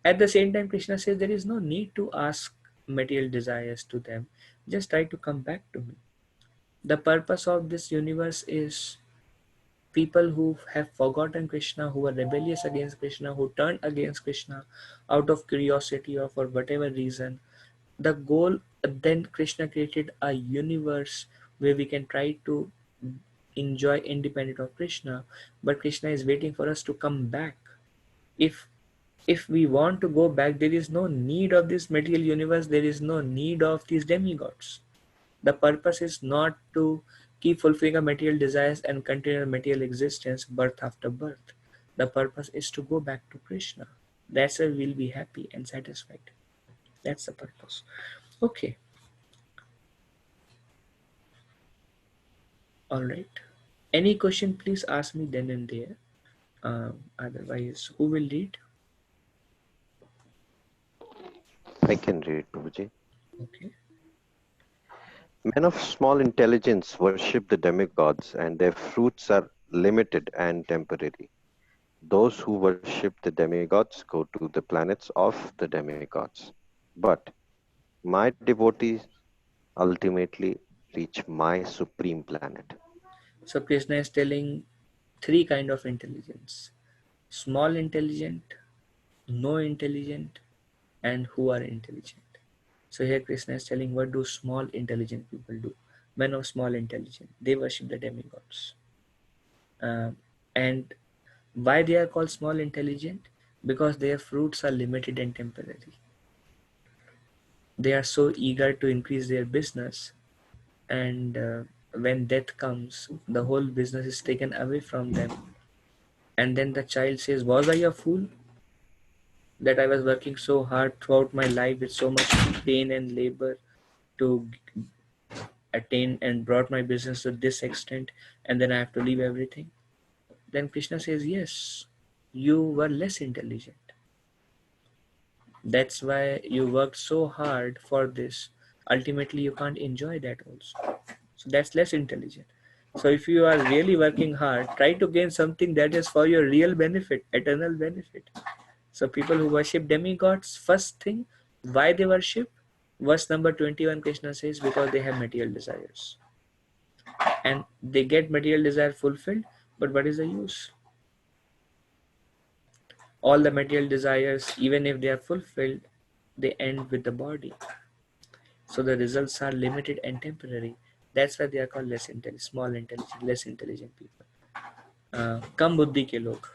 At the same time, Krishna says there is no need to ask material desires to them. Just try to come back to me. The purpose of this universe is people who have forgotten Krishna, who are rebellious against Krishna, who turned against Krishna out of curiosity or for whatever reason. The goal, then Krishna created a universe where we can try to enjoy independent of Krishna, but Krishna is waiting for us to come back. If we want to go back, there is no need of this material universe, there is no need of these demigods. The purpose is not to keep fulfilling our material desires and continue material existence birth after birth. The purpose is to go back to Krishna. That's why we'll be happy and satisfied. That's the purpose. Okay. All right. Any question, please ask me then and there. Otherwise, who will read? I can read, Prabhuji. Okay. Men of small intelligence worship the demigods, and their fruits are limited and temporary. Those who worship the demigods go to the planets of the demigods. But my devotees ultimately reach my supreme planet. So Krishna is telling three kind of intelligence: small intelligent, no intelligent, and who are intelligent. So here Krishna is telling what do small intelligent people do. Men of small intelligence, they worship the demigods. And why they are called small intelligent? Because their fruits are limited and temporary. They are so eager to increase their business, and when death comes, the whole business is taken away from them. And then the child says, was I a fool that I was working so hard throughout my life with so much pain and labor to attain and brought my business to this extent, and then I have to leave everything? Then Krishna says, yes, you were less intelligent. That's why you worked so hard for this. Ultimately, you can't enjoy that also. So that's less intelligent. So if you are really working hard, try to gain something that is for your real benefit, eternal benefit. So people who worship demigods, first thing, why they worship? Verse number 21, Krishna says, because they have material desires. And they get material desire fulfilled, but what is the use? All the material desires, even if they are fulfilled, they end with the body. So the results are limited and temporary. That's why they are called less intelligent, small intelligent, less intelligent people. Kam buddhi ke log.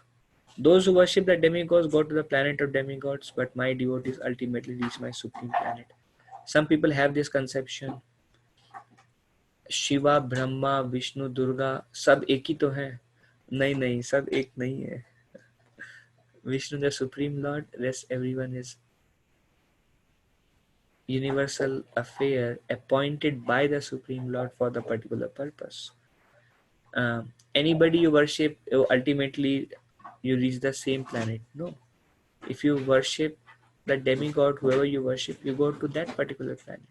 Those who worship the demigods go to the planet of demigods, but my devotees ultimately reach my supreme planet. Some people have this conception, Shiva Brahma Vishnu Durga सब एक ही तो है. नहीं नहीं, सब एक नहीं है. Vishnu the supreme lord, rest everyone is universal affair appointed by the supreme lord for the particular purpose. Anybody you worship, ultimately you reach the same planet? No. If you worship the demigod, whoever you worship, you go to that particular planet.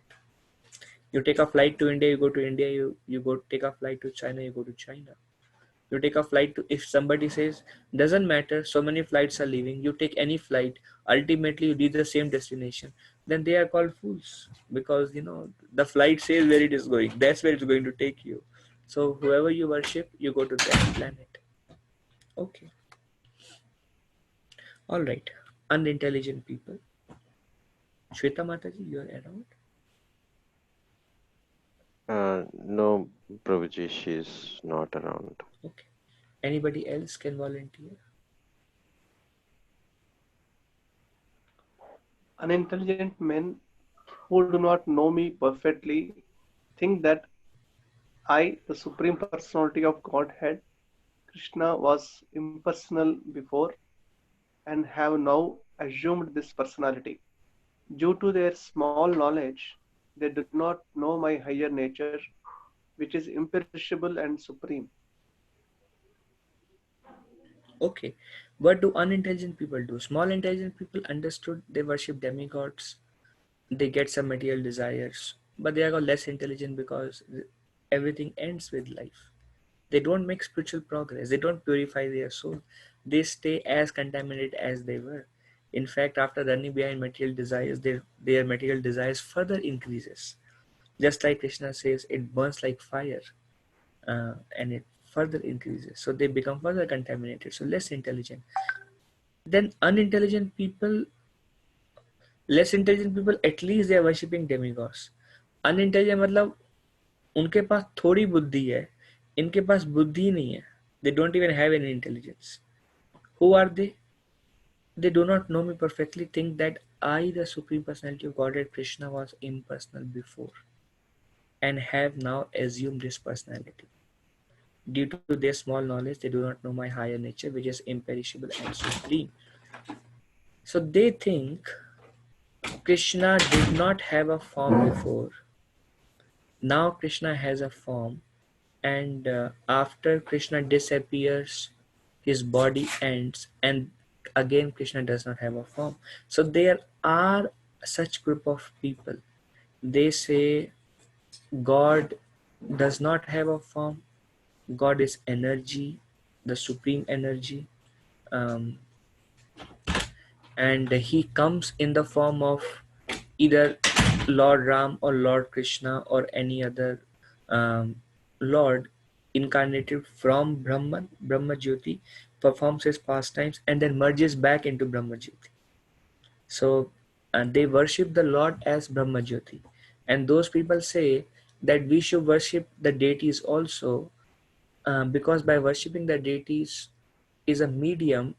You take a flight to India, you go to India. You go take a flight to China, you go to China. You take a flight to, if somebody says doesn't matter, so many flights are leaving, you take any flight, ultimately you reach the same destination, then they are called fools, because the flight says where it is going, that's where it's going to take you. So whoever you worship, you go to that planet. Okay, all right. Unintelligent people. Shweta Mataji, you are around? No, Prabhuji, she's not around. Okay, anybody else can volunteer? Unintelligent men who do not know me perfectly think that I, the Supreme Personality of Godhead, Krishna, was impersonal before and have now assumed this personality. Due to their small knowledge, they do not know my higher nature, which is imperishable and supreme. Okay, what do unintelligent people do? Small intelligent people understood they worship demigods, they get some material desires, but they are less intelligent because everything ends with life. They don't make spiritual progress, they don't purify their soul, they stay as contaminated as they were. In fact, after running behind material desires, their material desires further increases. Just like Krishna says, it burns like fire, and it further increases. So they become further contaminated, so less intelligent. Then unintelligent people, less intelligent people, at least they are worshipping demigods. Unintelligent मतलब उनके पास थोड़ी बुद्धि है, इनके पास बुद्धि नहीं है. They don't even have any intelligence. Who are they? They do not know me perfectly, think that I, the Supreme Personality of Godhead Krishna, was impersonal before and have now assumed this personality. Due to their small knowledge, they do not know my higher nature, which is imperishable and supreme. So they think Krishna did not have a form before. Now Krishna has a form, and after Krishna disappears, his body ends, and again Krishna does not have a form. So there are such group of people. They say God does not have a form. God is energy, the supreme energy, um, and he comes in the form of either Lord Ram or Lord Krishna or any other um, Lord incarnated from Brahma Jyoti, performs his pastimes and then merges back into Brahma Jyoti. So they worship the Lord as Brahma Jyoti. And those people say that we should worship the deities also, because by worshipping the deities is a medium,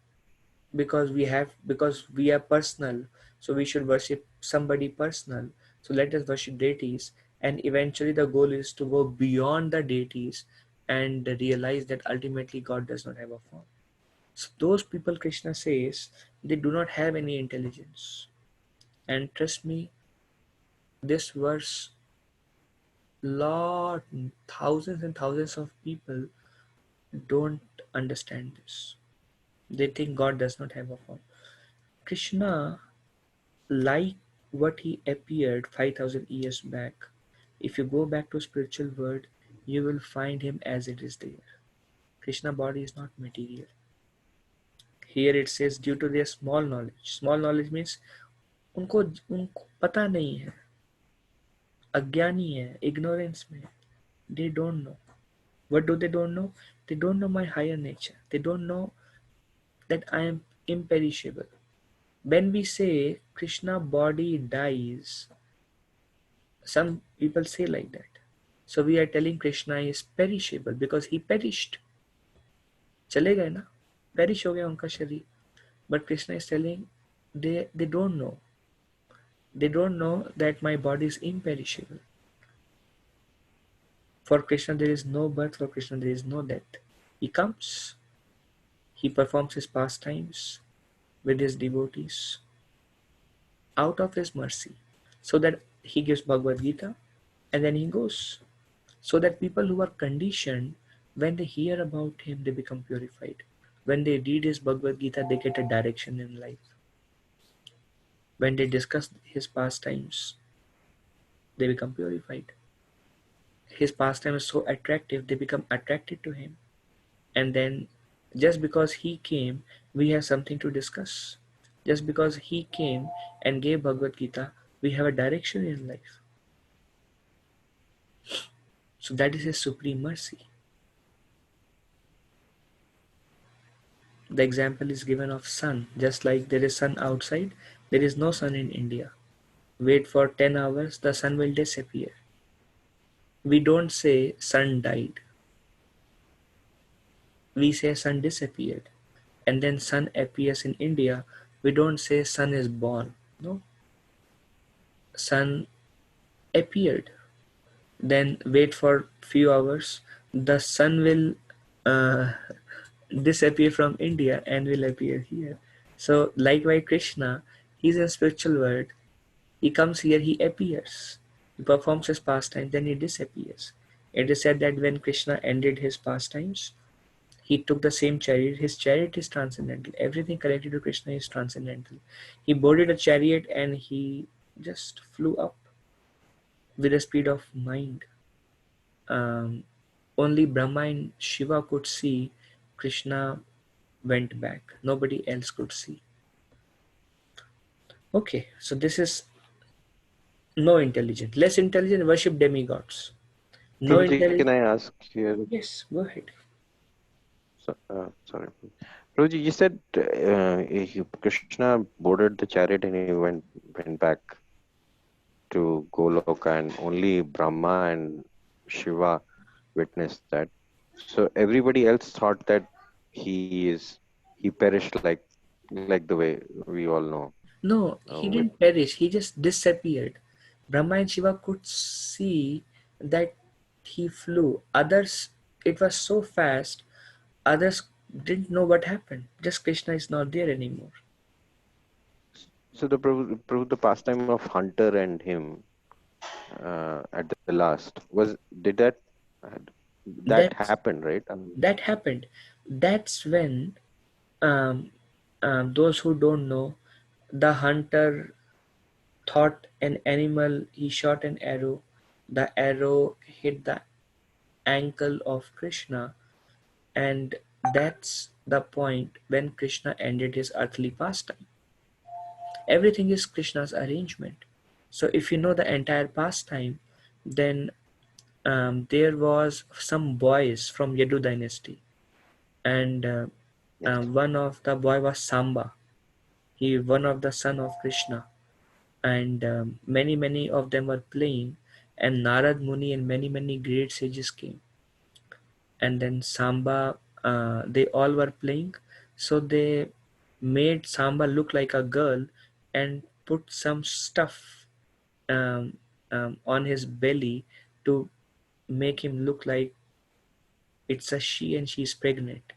because we are personal, so we should worship somebody personal. So let us worship deities, and eventually the goal is to go beyond the deities and realize that ultimately God does not have a form. So those people, Krishna says, they do not have any intelligence. And trust me, this verse, lot thousands and thousands of people don't understand this. They think God does not have a form. Krishna, like what he appeared 5000 years back, if you go back to spiritual world, you will find him as it is there. Krishna body is not material. Here it says due to their small knowledge. Small knowledge means उनको उनको पता नहीं है, अज्ञानी है, ignorance में. They don't know. What do they don't know? They don't know my higher nature. They don't know that I am imperishable. When we say Krishna body dies, some people say like that. So we are telling Krishna is perishable because he perished. चले गए ना, perish हो गया उनका शरीर. But Krishna is telling they don't know. They don't know that my body is imperishable. For Krishna there is no birth, for Krishna there is no death. He comes, he performs his pastimes with his devotees out of his mercy, so that he gives Bhagavad Gita and then he goes. So that people who are conditioned, when they hear about him, they become purified. When they read his Bhagavad Gita, they get a direction in life. When they discuss his pastimes, they become purified. His pastime is so attractive, they become attracted to him. And then, just because he came, we have something to discuss. Just because he came and gave Bhagavad Gita, we have a direction in life. So that is his supreme mercy. The example is given of sun. Just like there is sun outside, there is no sun in India. Wait for 10 hours, the sun will disappear. We don't say sun died. We say sun disappeared. And then sun appears in India. We don't say sun is born. No. Sun appeared. Then wait for few hours. The sun will uh, disappear from India and will appear here. So likewise Krishna, he's in spiritual world. He comes here, he appears. He performs his pastime, then he disappears. It is said that when Krishna ended his pastimes, he took the same chariot. His chariot is transcendental. Everything connected to Krishna is transcendental. He boarded a chariot and he just flew up with the speed of mind. Um, Only Brahma and Shiva could see Krishna went back. Nobody else could see. Okay, so this is no intelligent. Less intelligent worship demigods. No Prabhuji, can intelligent. I ask here? Yes, go ahead. Sorry. Prabhuji, you said Krishna boarded the chariot and he went back to Goloka, and only Brahma and Shiva witnessed that. So everybody else thought that he perished like the way we all know. No, he With didn't perish. He just disappeared. Brahma and Shiva could see that he flew. Others, it was so fast. Others didn't know what happened. Just Krishna is not there anymore. so the pastime of hunter and him at the last did uh, that That's happened, right? that happened. That's when um, those who don't know, the hunter thought an animal. He shot an arrow. The arrow hit the ankle of Krishna, and that's the point when Krishna ended his earthly pastime. Everything is Krishna's arrangement. So if you know the entire pastime, then there was some boys from Yadu dynasty, and Yes. one of the boy was Samba. He one of the son of Krishna, and many of them were playing, and Narad Muni and many great sages came, and then Samba, they all were playing, so they made Samba look like a girl and put some stuff um, on his belly to make him look like it's a she and she's pregnant,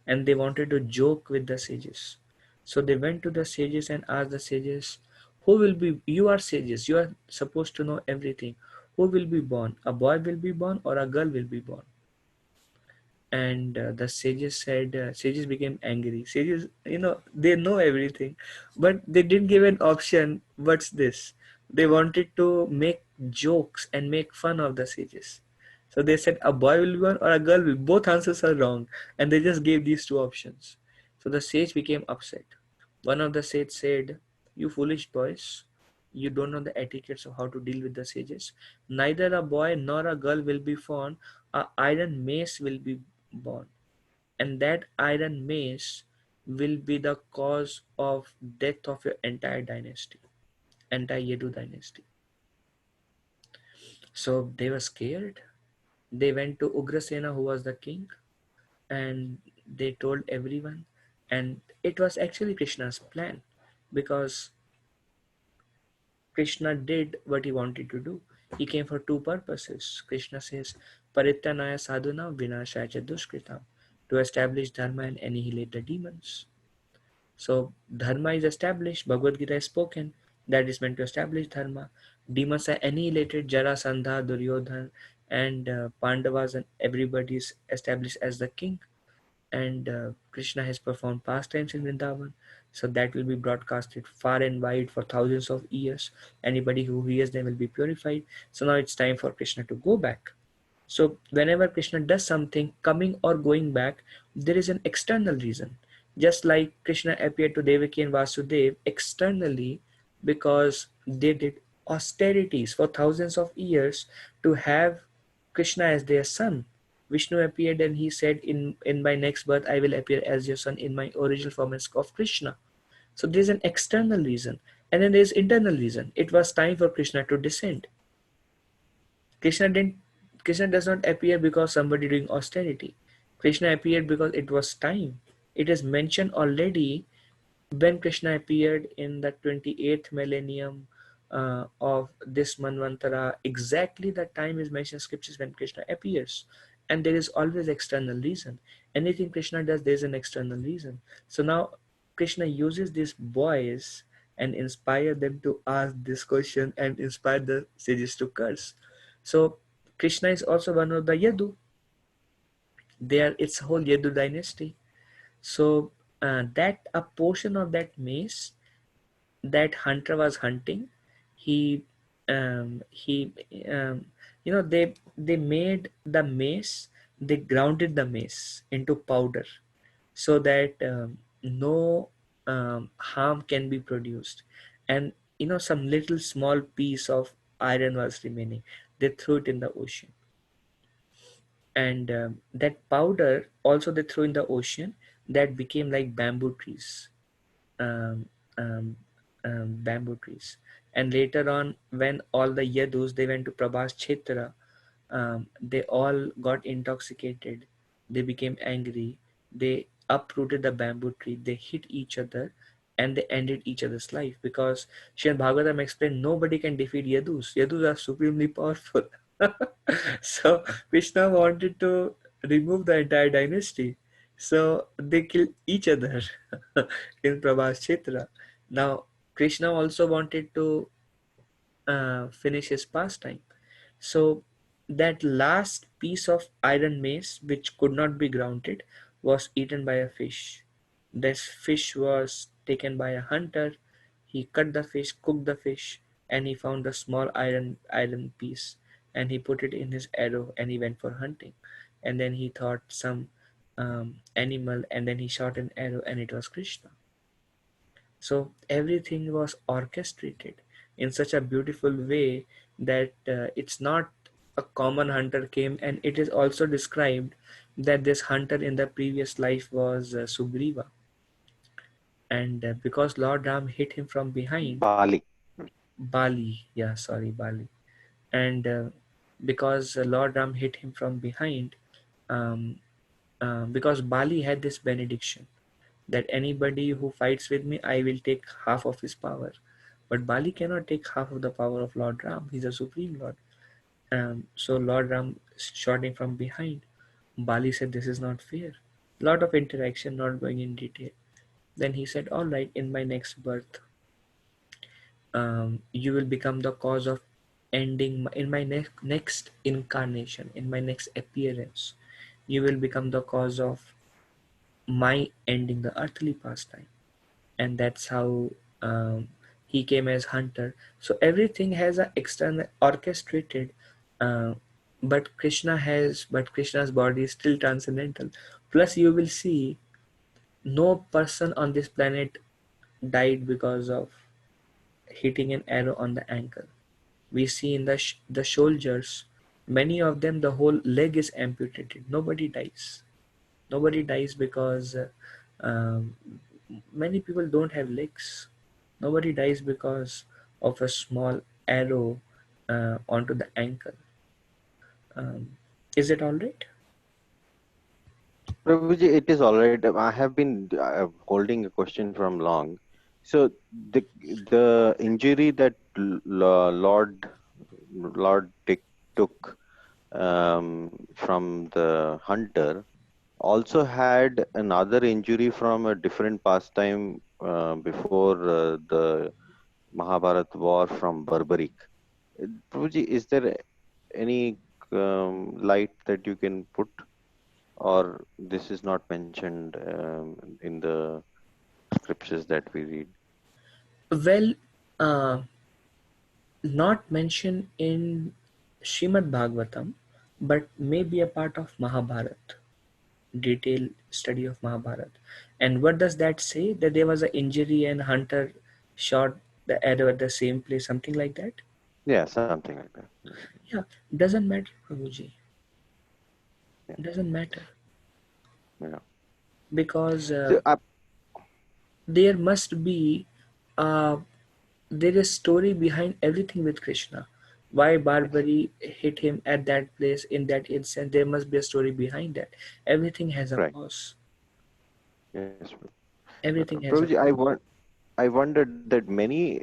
and they wanted to joke with the sages. So they went to the sages and asked the sages, who will be, you are sages, you are supposed to know everything, who will be born, a boy will be born or a girl will be born? And the sages said, sages became angry. Sages, they know everything, but they didn't give an option. What's this? They wanted to make jokes and make fun of the sages. So they said a boy will be born or a girl will. Both answers are wrong, and they just gave these two options. So the sage became upset. One of the sage said, "You foolish boys, you don't know the etiquettes of how to deal with the sages. Neither a boy nor a girl will be born. A iron mace will be born, and that iron mace will be the cause of death of your entire dynasty, entire Yadu dynasty." So they were scared. They went to Ugrasena, who was the king, and they told everyone. And it was actually Krishna's plan, because Krishna did what he wanted to do. He came for two purposes. Krishna says, Parityanaya sadhuna vinashaya cha dushkritam, to establish dharma and annihilate the demons. So dharma is established, Bhagavad Gita is spoken, that is meant to establish dharma. Demons are annihilated, Jarasandha, Duryodhan, and Pandavas, and everybody is established as the king. And Krishna has performed pastimes in Vrindavan, so that will be broadcasted far and wide for thousands of years. Anybody who hears them will be purified. So now it's time for Krishna to go back. So whenever Krishna does something, coming or going back, there is an external reason. Just like Krishna appeared to Devaki and Vasudev externally, because they did austerities for thousands of years to have Krishna as their son. Vishnu appeared and he said, in my next birth, I will appear as your son in my original form of Krishna. So there's an external reason. And then there's internal reason. It was time for Krishna to descend. Krishna didn't Krishna does not appear because somebody doing austerity. Krishna appeared because it was time. It is mentioned already when Krishna appeared in the 28th millennium of this Manvantara. Exactly the time is mentioned in scriptures when Krishna appears. And there is always external reason. Anything Krishna does, there is an external reason. So now Krishna uses these boys and inspire them to ask this question and inspire the sages to curse. So Krishna is also one of the Yadu. There, it's a whole Yadu dynasty. So that a portion of that mace that hunter was hunting, he he they made the mace, they grounded the mace into powder, so that no harm can be produced. And some little small piece of iron was remaining, they threw it in the ocean. And that powder also they threw in the ocean, that became like bamboo trees. um, um, Bamboo trees. And later on, when all the Yadus they went to Prabhas Kshetra, they all got intoxicated. They became angry. They uprooted the bamboo tree. They hit each other, and they ended each other's life, because Srimad Bhagavatam explained nobody can defeat Yadus. Yadus are supremely powerful. So Krishna wanted to remove the entire dynasty. So they killed each other in Prabhas Kshetra. Now Krishna also wanted to finish his pastime. So that last piece of iron mace, which could not be grounded, was eaten by a fish. This fish was taken by a hunter. He cut the fish, cooked the fish, and he found a small iron piece, and he put it in his arrow, and he went for hunting. And then he thought some animal, and then he shot an arrow, and it was Krishna. So everything was orchestrated. in such a beautiful way that it's not a common hunter came, and it is also described that this hunter in the previous life was Sugriva, and because Lord Ram hit him from behind, Bali. Bali, yeah, sorry, Bali, and because Lord Ram hit him from behind, um, because Bali had this benediction that anybody who fights with me, I will take half of his power. But Bali cannot take half of the power of Lord Ram. He's a supreme Lord. So Lord Ram shot him from behind. Bali said, "This is not fair." Lot of interaction, not going in detail. Then he said, "All right, in my next birth, you will become the cause of ending in my next incarnation, in my next appearance. You will become the cause of my ending the earthly pastime." And that's how he came as hunter. So everything has a external orchestrated, uh, but Krishna's body is still transcendental. Plus, you will see no person on this planet died because of hitting an arrow on the ankle. We see in the soldiers, many of them the whole leg is amputated. Nobody dies. Nobody dies because um, many people don't have legs. Nobody dies because of a small arrow onto the ankle. Is it all right? Prabhuji, it is all right. I have been holding a question from long. So the injury that Lord Dick took from the hunter also had another injury from a different pastime before the Mahabharat war from Barbaric. Prabhuji, is there any light that you can put, or this is not mentioned in the scriptures that we read? Well, uh, not mentioned in Srimad Bhagavatam, but may be a part of Mahabharat, detailed study of Mahabharat. And what does that say? That there was an injury and hunter shot the arrow at the same place, something like that? Yeah, something like that. Yeah, doesn't matter, Prabhuji. Yeah, Doesn't matter yeah. because So, there must be uh, there is story behind everything with Krishna. Why yes, Barbary hit him at that place in that instant? There must be a story behind that. Everything has a right. cause. Yes. Everything has a Prabhuji, cause. I wondered that many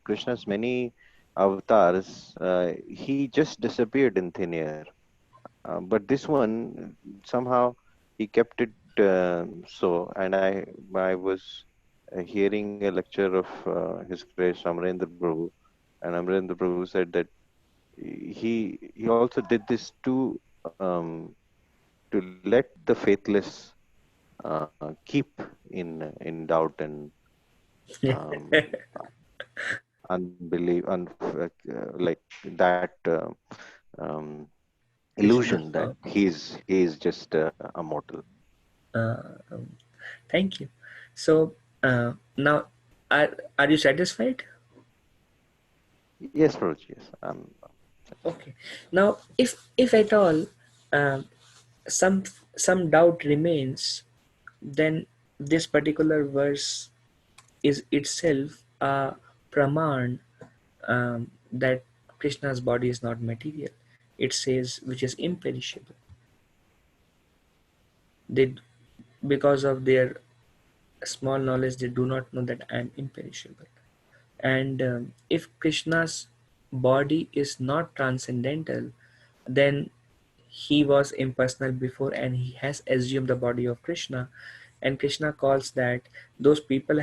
Krishna's many avatars, he just disappeared in thin air. But this one somehow he kept it so. And I was hearing a lecture of His Grace Amrendra Prabhu, and Amrendra Prabhu said that he also did this to let the faithless keep in doubt and um, unbelief, like that um, Krishna's illusion that form. he is just a mortal. Uh, um, Thank you. So now, are you satisfied? Yes, Prabhuji, yes. Okay. Now, if at all um, some some doubt remains, then this particular verse is itself a praman, that Krishna's body is not material. It says which is imperishable. They, because of their small knowledge, they do not know that I am imperishable. And if Krishna's body is not transcendental, then he was impersonal before and he has assumed the body of Krishna. And Krishna calls that those people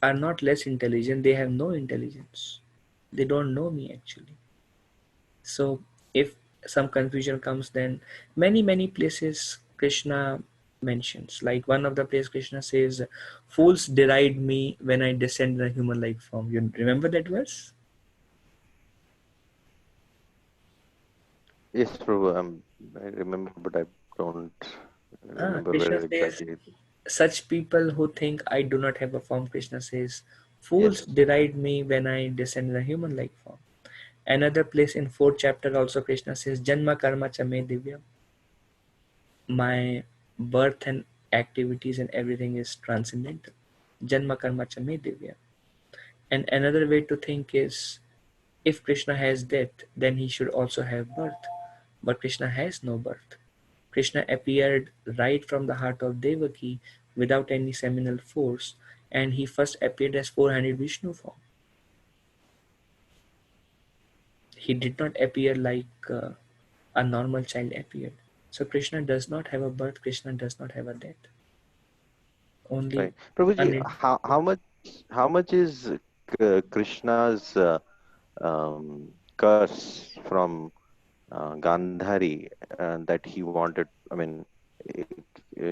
are not less intelligent, they have no intelligence. They don't know me actually. So if some confusion comes, then many places Krishna mentions. Like one of the place Krishna says, "Fools deride me when I descend in a human-like form." You remember that verse? Yes, Prabhu. I remember, but I don't remember where Krishna says, exactly. "Such people who think I do not have a form," Krishna says, Fools Yes. deride me when I descend in a human-like form. Another place in 4th chapter also Krishna says, Janma karma cha me divyam. My birth and activities and everything is transcendental. Janma karma cha me divyam. And another way to think is, if Krishna has death, then he should also have birth. But Krishna has no birth. Krishna appeared right from the heart of Devaki without any seminal force, and he first appeared as 400 Vishnu form. He did not appear like a normal child appeared. So Krishna does not have a birth, Krishna does not have a death. Only Right. Prabhuji, un- how much is Krishna's curse from Gandhari that he wanted? I mean,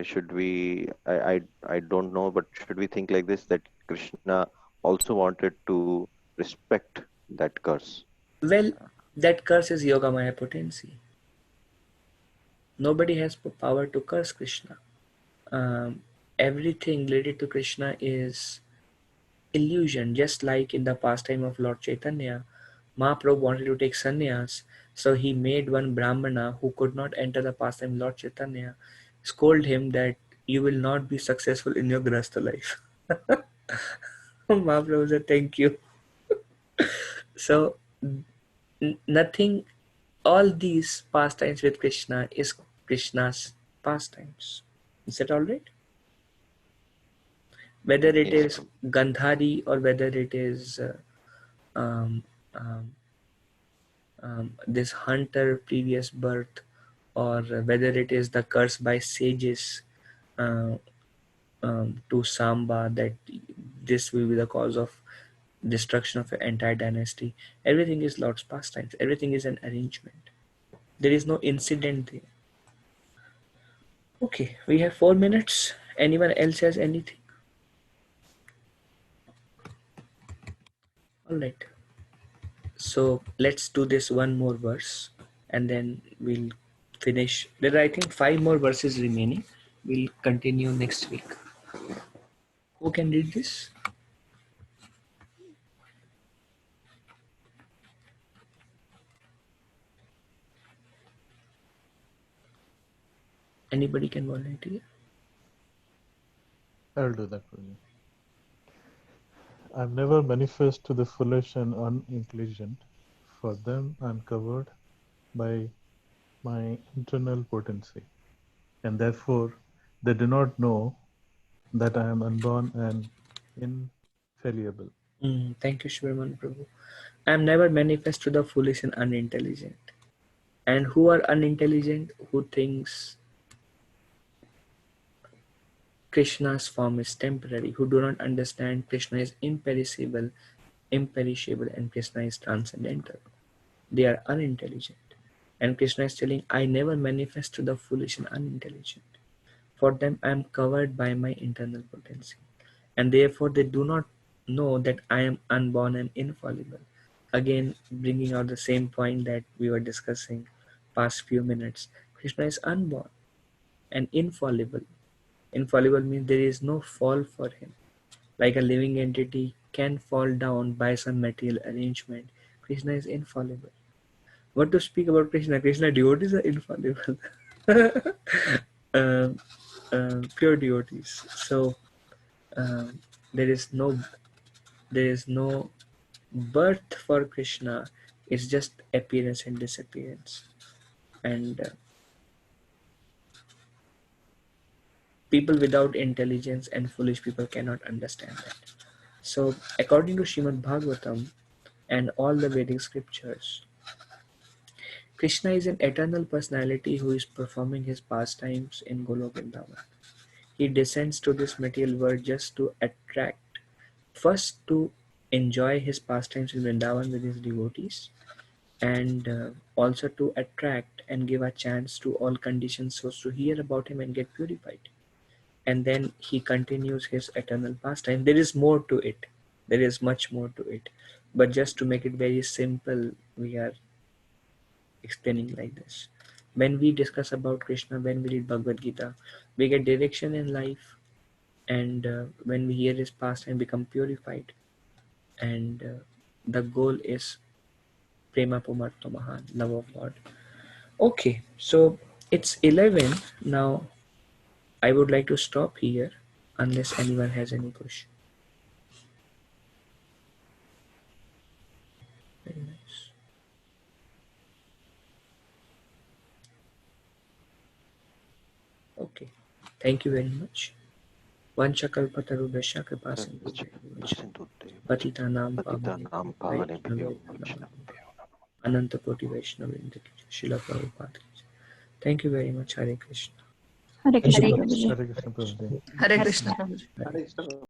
should we? I don't know, but should we think like this, that Krishna also wanted to respect that curse? well, that curse is Yogamaya potency. Nobody has power to curse Krishna. Um, Everything related to Krishna is illusion, just like in the pastime of Lord Chaitanya. Mahaprabhu wanted to take sannyas, so he made one Brahmana who could not enter the pastime of Lord Chaitanya, scold him that you will not be successful in your Grasta life. Mahaprabhu said, thank you. So, nothing, all these pastimes with Krishna is Krishna's pastimes. Is that alright? Whether it Yes, is Prabhu. Gandhari or whether it is um, um, this hunter previous birth, or whether it is the curse by sages uh, to Samba, that this will be the cause of destruction of an entire dynasty. Everything is Lord's pastimes. Everything is an arrangement. There is no incident there. Okay, we have 4 minutes. Anyone else has anything? All right. So let's do this one more verse, and then we'll finish. There are, I think, 5 more verses remaining. We'll continue next week. Who can read this? Anybody can volunteer. I'll do that for you. I'm never manifest to the foolish and unintelligent. For them, I'm covered by my internal potency, and therefore they do not know that I am unborn and infallible. Thank you, Shriman Prabhu. I am never manifest to the foolish and unintelligent. And who are unintelligent? Who thinks Krishna's form is temporary, who do not understand Krishna is imperishable, and Krishna is transcendental. They are unintelligent. And Krishna is telling, I never manifest to the foolish and unintelligent. For them, I am covered by my internal potency. And therefore, they do not know that I am unborn and infallible. Again, bringing out the same point that we were discussing past few minutes. Krishna is unborn and infallible. Infallible means there is no fall for him. Like a living entity can fall down by some material arrangement, Krishna is infallible. What to speak about Krishna? Krishna devotees are infallible. um, Pure devotees. So um, there is no birth for Krishna. It's just appearance and disappearance. And people without intelligence and foolish people cannot understand that. So according to Srimad Bhagavatam and all the Vedic scriptures, Krishna is an eternal personality who is performing his pastimes in Golok Vrindavan. He descends to this material world just to attract, first to enjoy his pastimes in Vrindavan with his devotees, and also to attract and give a chance to all conditioned souls to hear about him and get purified. And then he continues his eternal pastime. There is more to it. There is much more to it. But just to make it very simple, we are explaining like this. When we discuss about Krishna, when we read Bhagavad Gita, we get direction in life, and when we hear his pastime, become purified. and the goal is Prema Pumarto Mahan, love of God. Okay, so it's 11 now. I would like to stop here unless anyone has any question. Very nice. Okay, thank you very much. Vanchakalpatarubhasya kripasindhubhya patitanam Patitanam Vaishnavya pavanebhyo Vaishnavabhyo. Ananta Koti Vaishnavindra ki Srila Prabhupada ki. Thank you very much. Hare Krishna. Hare Thank you, Krishna Prabhuji. Prabhuji. Hare Krishna Prabhuji. Hare Hare Krishna. Krishna. Hare Hare Krishna.